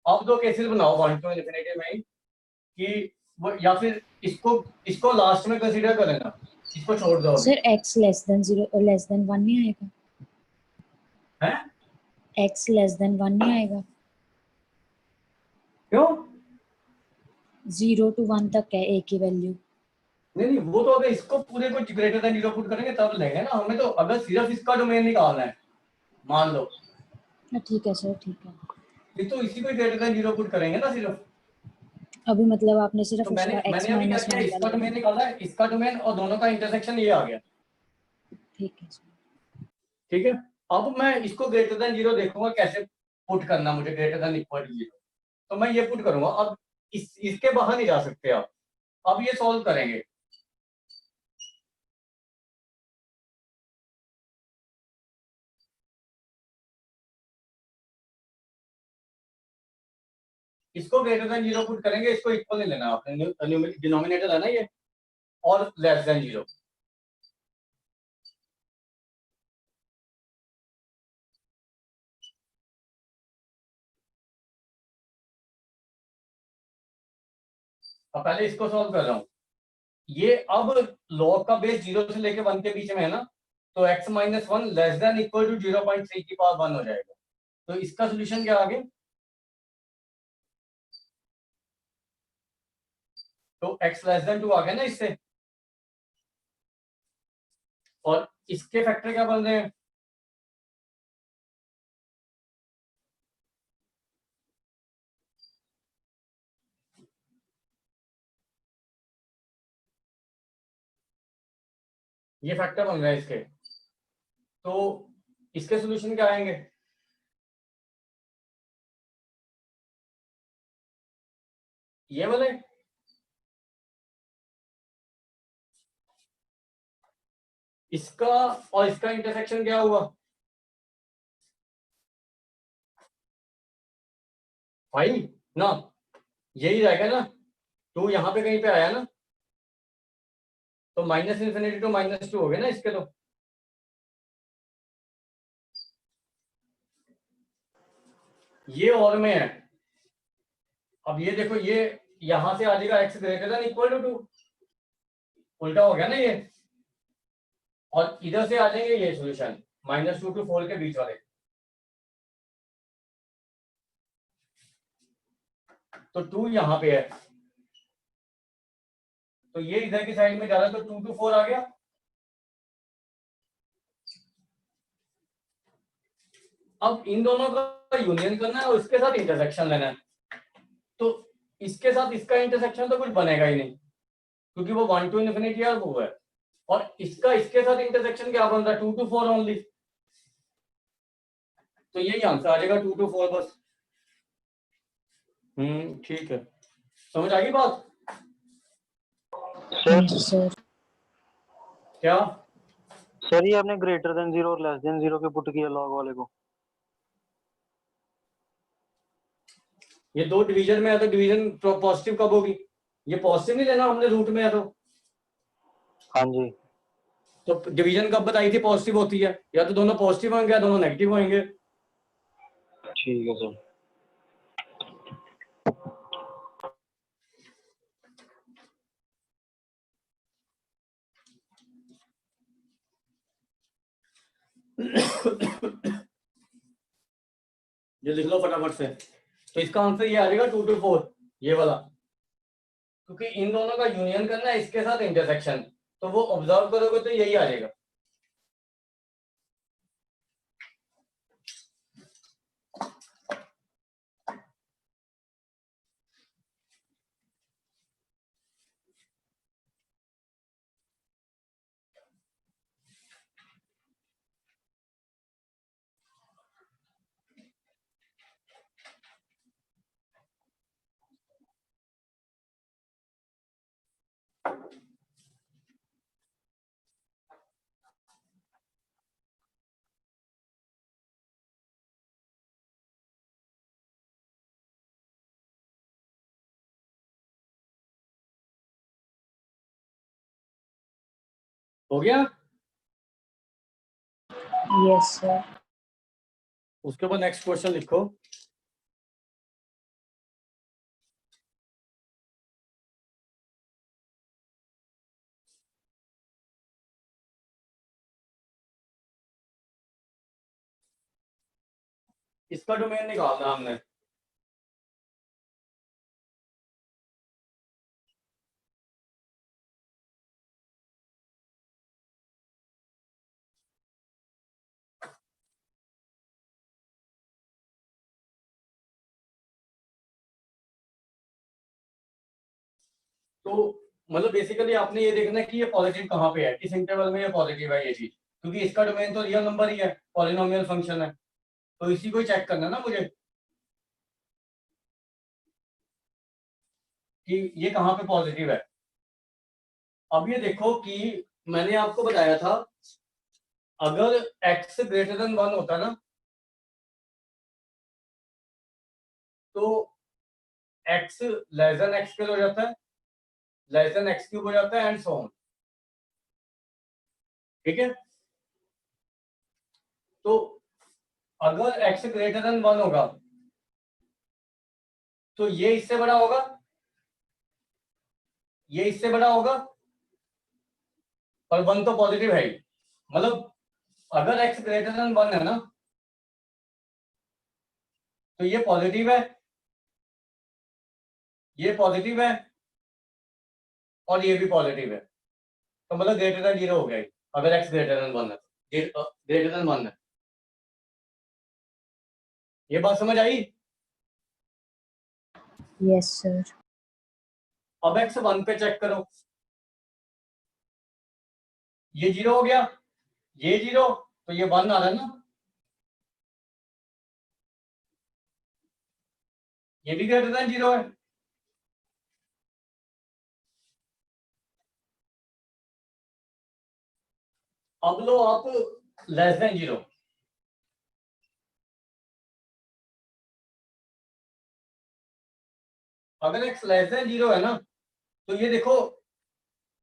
अब दो केसेस बनाओ 1 टू इन्फिनिटी में ही, कि वो या फिर इसको इसको लास्ट में कंसीडर कर लेना, इसको छोड़ दो अभी।
सर x लेस देन 0 और लेस देन 1 नहीं आएगा?
हैं
x लेस देन 1 नहीं आएगा?
क्यों?
0 to 1 तक है a की वैल्यू।
नहीं नहीं, वो तो अगर इसको पूरे को ग्रेटर देन 0 पुट करेंगे तब लेंगे ना, हमें तो अगर सिर्फ इसका डोमेन निकालना है मान लो,
ठीक है सर, ठीक है।
फिर तो इसी को ग्रेटर देन 0 पुट करेंगे ना सिर्फ।
अभी मतलब आपने सिर्फ
तो मैंने
उसका x
मैंने अभी क्या
माइनस
किया,
1
इसका
वाला।
डोमेन निकाला है, इसका डोमेन और दोनों का इंटरसेक्शन ये आ गया।
ठीक है सर।
ठीक है, अब मैं इसको ग्रेटर देन 0 देखूंगा कैसे पुट करना, मुझे ग्रेटर देन इक्वल टू 0, तो मैं ये पुट करूंगा। अब इसके बाहर नहीं जा सकते आप, अब ये सॉल्व करेंगे। इसको ग्रेटर देन 0 पुट करेंगे, इसको इक्वल नहीं लेना आपने, डिनोमिनेटर है ना ये, और लेस देन 0। अब पहले इसको सॉल्व कर रहा हूं। ये अब लॉग का बेस 0 से लेके 1 के बीच में है ना, तो x minus 1 less than equal to 0.3 की पावर 1 हो जाएगा। तो इसका सोल्यूशन क्या आ गया? तो x लेस देन 2 आ गया ना इससे, और इसके फैक्टर क्या बन रहे हैं? ये फैक्टर बन रहे हैं इसके। तो इसके सोल्यूशन क्या आएंगे? ये वाले, इसका और इसका इंटरसेक्शन क्या हुआ? 5 ना, यही रहेगा ना, 2 यहाँ पे कहीं पे आया ना, तो माइनस इन्फिनिटी टू -2 हो गए ना इसके। तो ये और में है। अब ये देखो, ये यहां से आ जाएगा x greater than equal to 2, उल्टा हो गया ना ये, और इधर से आ जाएंगे ये सॉल्यूशन -2 to 4 के बीच वाले। तो 2 यहाँ पे है, तो ये इधर की साइड में जा रहा है, तो 2 to 4 आ गया। अब इन दोनों का यूनियन करना है और इसके साथ इंटरसेक्शन लेना है। तो इसके साथ इसका इंटरसेक्शन तो कुछ बनेगा ही नहीं, क्योंकि वो 1 to इन्फिनिटी है, वो है। और इसका इसके साथ इंटरसेक्शन क्या बन रहा है? 2 to 4 ओनली। तो यही आंसर आ जाएगा 2 to 4 बस। ठीक है, समझ आ गई बात?
हाँ
सर
जी सर।
क्या?
सर ये आपने ग्रेटर देन जीरो और लेस देन जीरो के पुट किया लॉग वाले को।
ये दो डिवीजन में है तो डिवीजन पॉजिटिव कब होगी? ये पॉजिटिव नहीं लेना हमने, रूट में है तो
हाँ जी।
डिवीजन कब बताई थी पॉजिटिव होती है? या तो दोनों पॉजिटिव होंगे या दोनों नेगेटिव होंगे।
ठीक है सर।
ये लिख लो फटाफट से। तो इसका आंसर ये आ जाएगा 2 to 4, ये वाला, क्योंकि इन दोनों का यूनियन करना है इसके साथ इंटरसेक्शन, तो वो ऑब्जर्व करोगे तो यही आ जाएगा। हो गया?
Yes sir.
उसके बाद नेक्स्ट क्वेश्चन लिखो। इसका डोमेन निकालना हमने। तो मतलब बेसिकली आपने ये देखना है कि ये पॉजिटिव कहाँ पे है, किस इंटरवल में ये पॉजिटिव है ये चीज, क्योंकि इसका डोमेन तो रियल नंबर ही है, पॉलिनोमियल फंक्शन है, तो इसी को ही चेक करना है ना मुझे कि ये कहाँ पे पॉजिटिव है। अब ये देखो कि मैंने आपको बताया था अगर x ग्रेटर देन 1 होता ना तो x less then x square हो जाता है, लेस देन एक्स क्यूब हो जाता है, एंड सो ऑन। ठीक है, तो अगर x ग्रेटर देन 1 होगा तो ये इससे बड़ा होगा, ये इससे बड़ा होगा, और 1 तो पॉजिटिव है ही। मतलब अगर x ग्रेटर देन 1 है ना तो ये पॉजिटिव है, ये पॉजिटिव है, और ये भी पॉजिटिव है, तो मतलब ग्रेटर देन 0 हो गया ये, अगर x ग्रेटर देन 1 है, ग्रेटर देन 1 है। ये बात समझ आई?
Yes sir.
अब x 1 पे चेक करो, ये 0 हो गया, ये 0, तो ये 1 आ रहा है ना, ये भी ग्रेटर देन 0 है। अब लो आप लेस देन 0, अगर x लेस देन 0 है ना तो ये देखो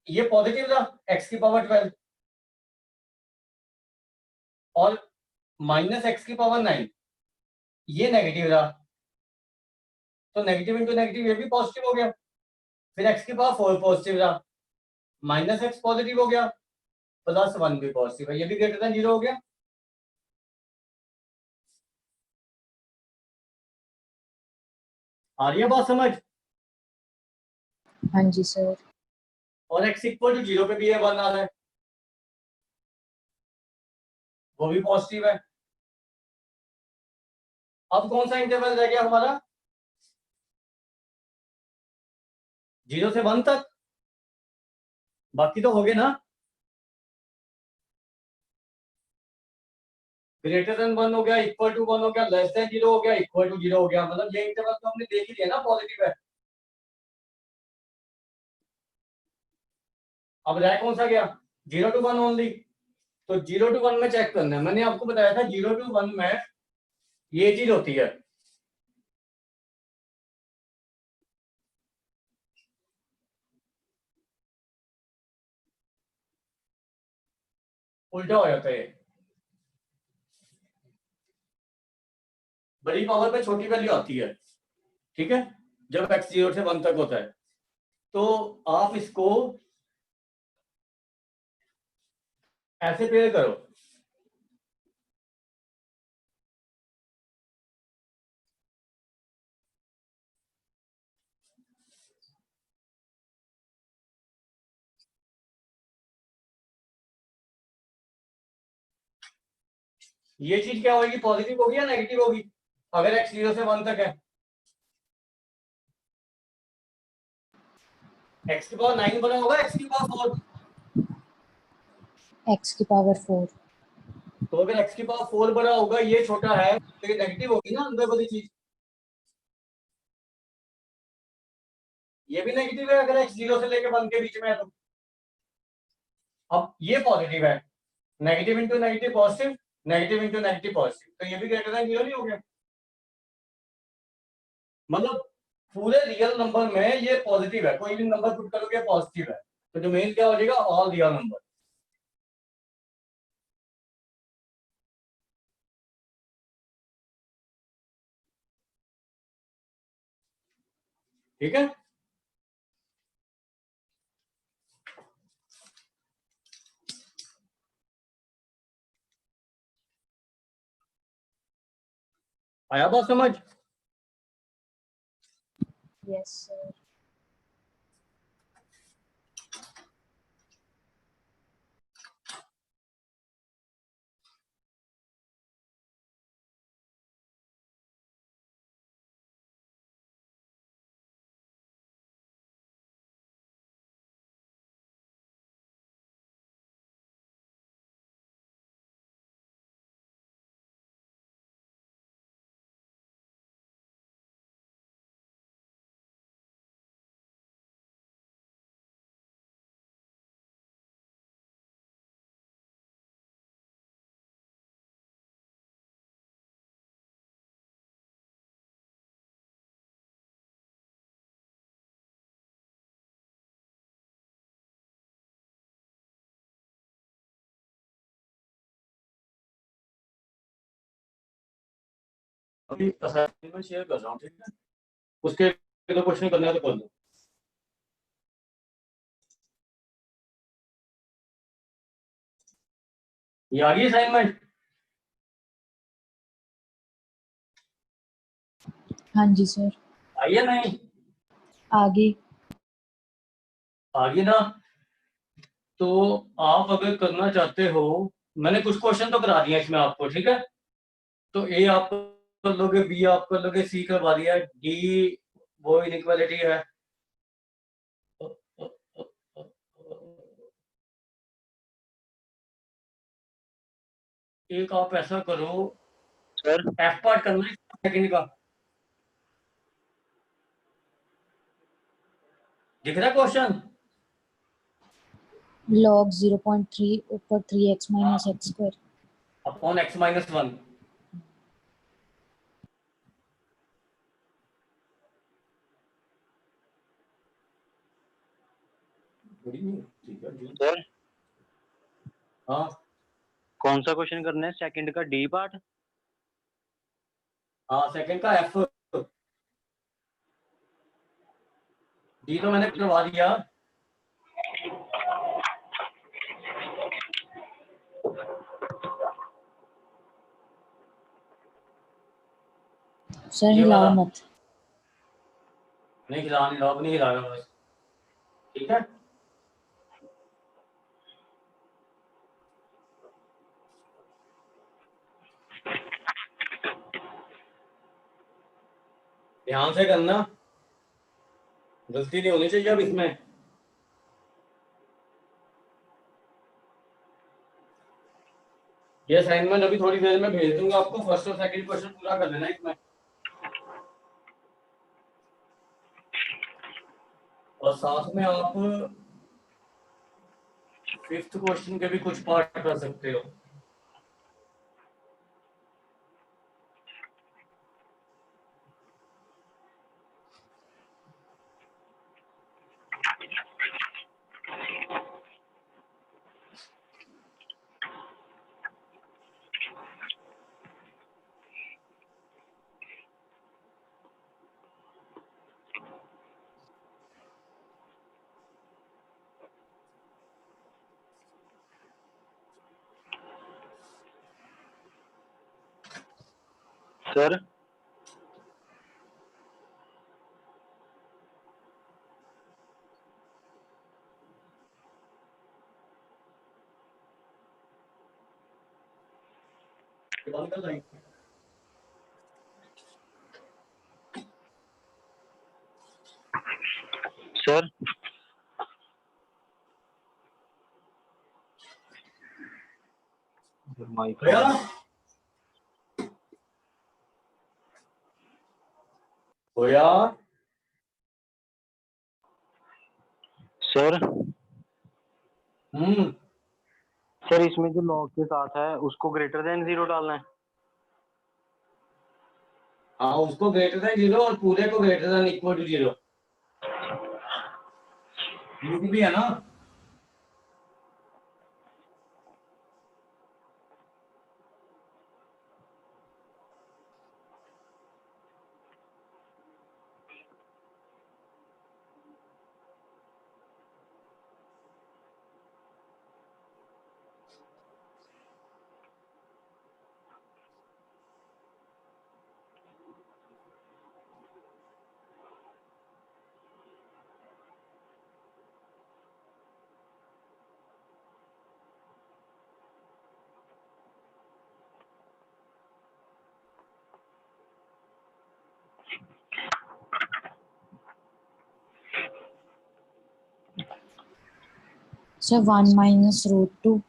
ये पॉजिटिव था x की पावर 12 और माइनस x की पावर 9 ये नेगेटिव रहा, तो नेगेटिव इंटू नेगेटिव ये भी पॉजिटिव हो गया, फिर x की पावर 4 पॉजिटिव रहा, माइनस x पॉजिटिव हो गया, प्लस 1 भी पॉजिटिव है, ये भी ग्रेटर देन 0 हो गया। आ रही है बात समझ?
हाँ जी सर।
और x इक्वल टू 0 पे भी ये 1 आ रहा है, वो भी पॉजिटिव है। अब कौन सा इंटरवल रह गया हमारा? 0 से 1 तक, बाकी तो हो गए ना। ग्रेटर देन 1 हो गया, इक्वल टू 1 हो गया, लेस देन 0 हो गया, इक्वल टू 0 हो गया, मतलब ये इंटरवल तो हमने देख ही लिया ना पॉजिटिव है। अब रह कौन सा गया, 0 to 1 ओनली। तो 0 to 1 में चेक करना है। मैंने आपको बताया था 0 to 1 में ये चीज होती है, उल्टा हो जाता है। बड़ी पावर पे छोटी वैल्यू आती है, ठीक है, जब x 0 से 1 तक होता है। तो आप इसको ऐसे पेयर करो, ये चीज क्या होगी, पॉजिटिव होगी या नेगेटिव होगी अगर x 0 से 1 तक है। x की पावर 9 बना होगा, x की पावर 4।
x की पावर 4।
तो अगर x की पावर 4 बना होगा, ये छोटा है, तो ये नेगेटिव होगी ना अंदर वाली चीज। ये भी नेगेटिव है अगर x 0 से लेकर 1 के बीच में है तो। अब ये पॉजिटिव है, negative into negative positive, negative into negative positive, तो ये भी ग्रेटर देन 0 नहीं हो गया। मतलब पूरे रियल नंबर में ये पॉजिटिव है, कोई भी नंबर पुट करोगे पॉजिटिव है, तो जो मेन क्या हो जाएगा, ऑल रियल नंबर। ठीक है, आया बात समझ।
Yes sir.
अभी असाइनमेंट शेयर कर रहा हूँ, ठीक है, उसके तो क्वेश्चन करना है तो कर दो। ये आ गई असाइनमेंट।
हाँ जी सर।
आई है नहीं,
आगे।
आ गई ना। तो आप अगर करना चाहते हो, मैंने कुछ क्वेश्चन तो करा दिए इसमें आपको, ठीक है, तो ए आप कर लोगे, बी आप कर लोगे, सी करवा दिया, डी वो इनइक्वालिटी है। एक आप ऐसा करो,
सर
एफ पार्ट करना है सेकंड का, दिख रहा है क्वेश्चन।
log 0.3 ऊपर 3x minus x square
upon x minus 1।
Sir
हाँ
कौन सा क्वेश्चन करना है, सेकंड का डी पार्ट।
हाँ, सेकंड का एफ, डी तो मैंने करवा दिया।
सर
ये
हिलाओ
वाला
मत।
नहीं हिला, नहीं अब नहीं हिलाना बस, ठीक है। ध्यान से करना, गलती नहीं होनी चाहिए अब इसमें। ये असाइनमेंट अभी थोड़ी देर में भेज दूंगा आपको, फर्स्ट और सेकंड क्वेश्चन पूरा कर लेना इसमें, और साथ में आप फिफ्थ क्वेश्चन के भी कुछ पार्ट कर सकते हो।
सर सर माइक
भैया भैया
सर
हम्म,
सर इसमें जो लॉग के साथ है उसको ग्रेटर देन 0 डालना है।
हाँ उसको ग्रेटर देन 0 और पूरे को ग्रेटर देन इक्वल टू 0 भी है ना।
So 1 minus root 2,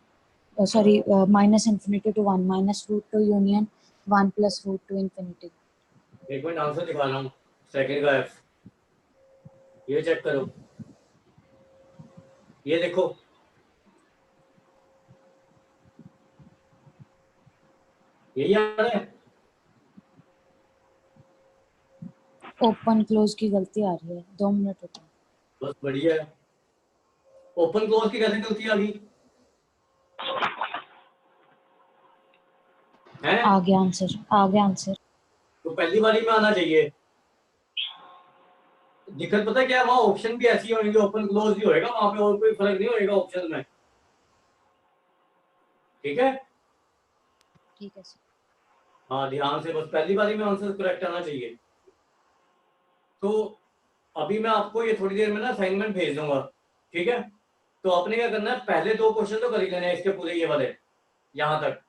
minus infinity to 1 minus root 2 union 1 plus root 2 infinity.
एक मिनट आंसर दिखा रहा हूँ। सेकंड का एफ ये चेक करो, ये देखो यही आ रहा है।
ओपन क्लोज की गलती आ रही है, 2 मिनट रुको।
बस बढ़िया है। ओपन क्लोज की कैसे गलती आ गई है?
आ गया आंसर।
तो पहली बारी में आना चाहिए। दिक्कत पता है क्या, वहाँ ऑप्शन भी ऐसी होंगे, ओपन क्लोज भी होएगा वहां पे, और कोई फर्क नहीं होएगा ऑप्शन में। ठीक है,
ठीक है सर।
हाँ ध्यान से, बस पहली बारी में आंसर करेक्ट आना चाहिए। तो अभी मैं आपको ये थोड़ी देर में ना असाइनमेंट भेज दूंगा, ठीक है। तो आपने क्या करना है, पहले 2 क्वेश्चन तो कर ही लेने हैं इसके पूरे, ये वाले यहाँ तक,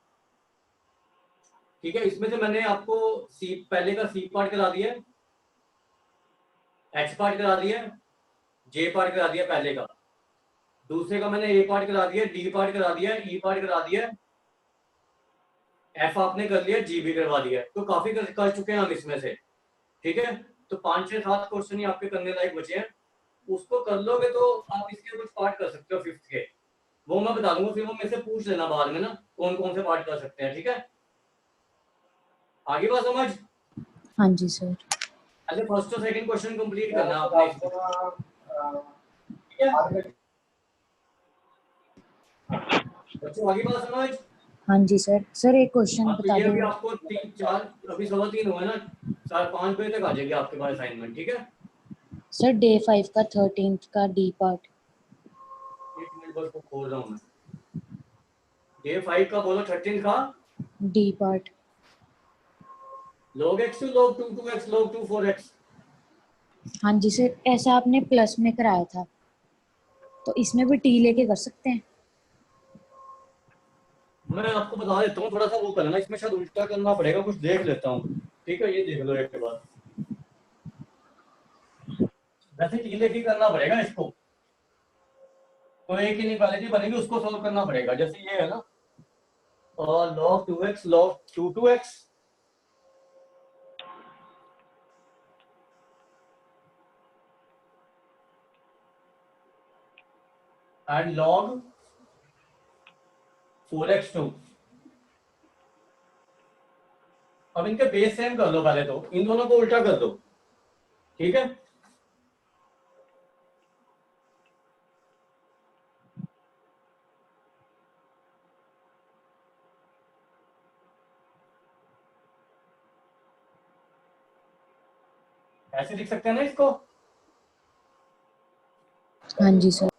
ठीक है। इसमें से मैंने आपको सी पहले का सी पार्ट करा दिया, एच पार्ट करा दिया, जे पार्ट करा दिया पहले का। दूसरे का मैंने ए पार्ट करा दिया, डी पार्ट करा दिया, ई पार्ट करा दिया, एफ आपने कर लिया, जी भी करवा दिया। तो काफी कर चुके हैं हम इसमें से, ठीक है। तो 5 6 7 क्वेश्चन ही आपके करने लायक बचे हैं। उसको कर लोगे तो आप इसके कुछ पार्ट कर सकते हो फिफ्थ के, वो मैं बता दूंगा, फिर वो मेरे से पूछ लेना बाद में ना कौन कौन से पार्ट कर सकते हैं, ठीक है। आगे बात समझ।
हाँ जी सर।
अच्छा फर्स्ट और सेकंड क्वेश्चन कंप्लीट करना है आपने इसमें, ठीक है बच्चों, आगे बात समझ।
हाँ जी सर एक क्वेश्चन
हाँ तो
बता
ये
दो।
अभी आपको 3 4 अभी 3:15 हुआ ना, 4 5 बजे तक आ जाएगी आपके पास असाइनमेंट, ठीक है।
सर डे 5 का 13th का डी पार्ट।
एक मिनट बस को खोल रहा हूँ मैं। डे 5 का बोलो, 13 का
D part.
log x to log 2 2x log 2 4x।
हाँ जी सर, ऐसा आपने प्लस में कराया था, तो इसमें भी टी लेके कर सकते हैं।
मैं आपको बता देता हूँ, थोड़ा सा वो करना, इसमें शायद उल्टा करना पड़ेगा, कुछ देख लेता हूँ, ठीक है। ये देख लो एक बार, वैसे टी लेके करना पड़ेगा इसको, तो एक इनइक्वालिटी बनेगी उसको सॉल्व करना पड़ेगा। जैसे ये है ना, log 2x log 2x and log 4x2। अब इनके बेस सेम कर लो, पहले तो इन दोनों को उल्टा कर दो, ठीक है। ऐसे लिख सकते हैं ना इसको।
हाँ जी सर।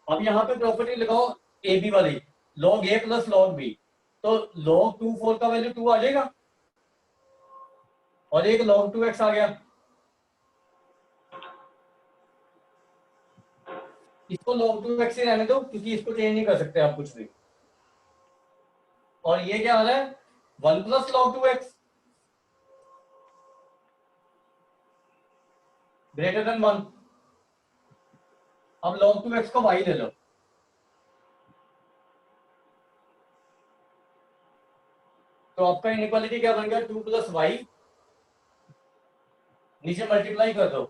अब यहाँ पे प्रॉपर्टी लगाओ ए बी वाली, log a plus log b, तो log 2 4 का वैल्यू 2 आ जाएगा और एक log 2x आ गया। इसको log 2x ही रहने दो क्योंकि इसको चेंज नहीं कर सकते आप कुछ भी। और ये क्या आ रहा है 1 plus log 2x greater than 1। अब log 2x को y ले लो, तो आपका इनइक्वालिटी क्या बन गया 2 प्लस वाई, नीचे मल्टीप्लाई कर दो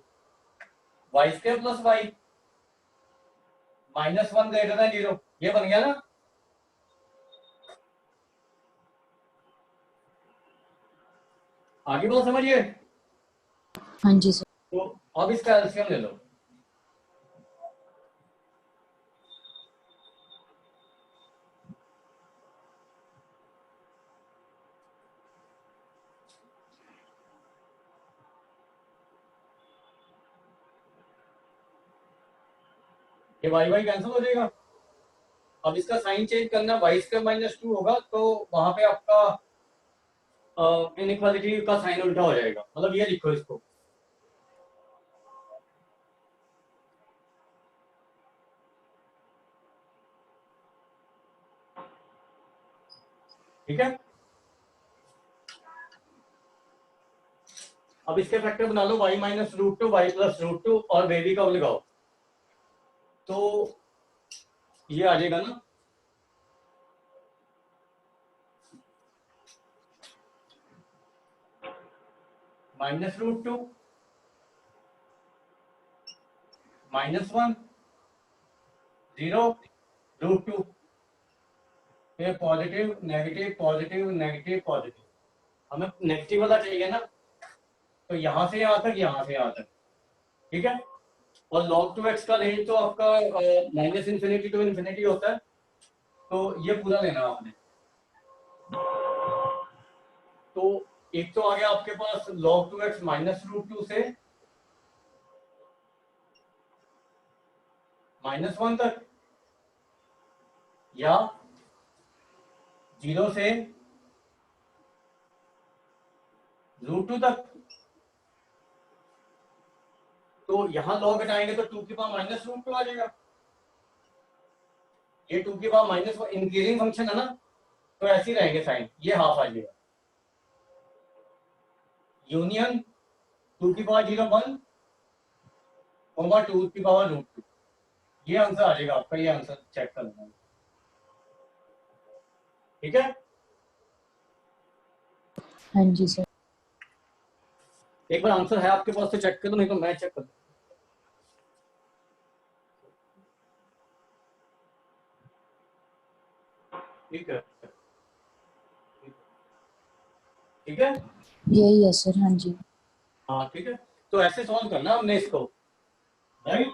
y square plus y -1 greater than 0, ये बन गया ना। आगे बात समझिए।
हाँ जी सर।
तो अब इसका एलसीएम ले लो, ये वाई वाई कैंसिल हो जाएगा। अब इसका साइन चेंज करना, वाई स्क्वायर -2 होगा तो वहां पे आपका इनइक्वालिटी का साइन उल्टा हो जाएगा, मतलब ये लिखो इसको। ठीक है। अब इसके फैक्टर बना लो y -√2 y +√2 और बेबी का लगाओ, तो ये आ जाएगा ना -√2 -1 0 √2, ये positive negative positive negative positive, हमें नेगेटिव वाला चाहिए ना, तो यहां से यहां तक, यहां से यहां तक, ठीक है। और log 2x का रेंज तो आपका -∞ to ∞ होता है, तो ये पूरा लेना आपने। तो एक तो आ गया आपके पास log 2x -√2 से -1 तक, या 0 से √2 तक। तो यहां log हटाएंगे तो 2 की पावर -√2 आ जाएगा। ये 2 की पावर -1 इंक्रीजिंग फंक्शन है ना, तो ऐसे ही रहेंगे साइन, ये हाफ आ जाएगा। यूनियन 2 की पावर 0 1 2 की पावर √2, ये आंसर आ जाएगा आपका, ये आंसर चेक कर लेना, ठीक है।
हाँ जी सर।
एक बार आंसर है आपके पास तो चेक कर दो, नहीं तो मैं चेक कर दूं। ठीक है, ठीक है,
यही है सर। हाँ जी।
हाँ ठीक है। तो ऐसे सॉल्व करना हमने इसको, राइट।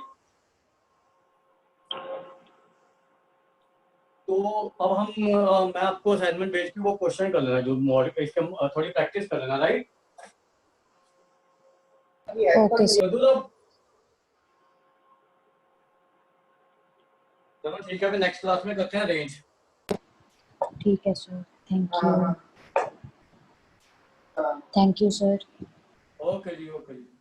तो अब हम मैं आपको असाइनमेंट भेज के वो क्वेश्चन कर लेना, जो इसके थोड़ी प्रैक्टिस कर लेना, राइट।
Okay sir.
चलो ठीक है, फिर नेक्स्ट क्लास में करते हैं रेंज।
ठीक है sir. Thank you. Thank you sir.
Okay ji, okay ji.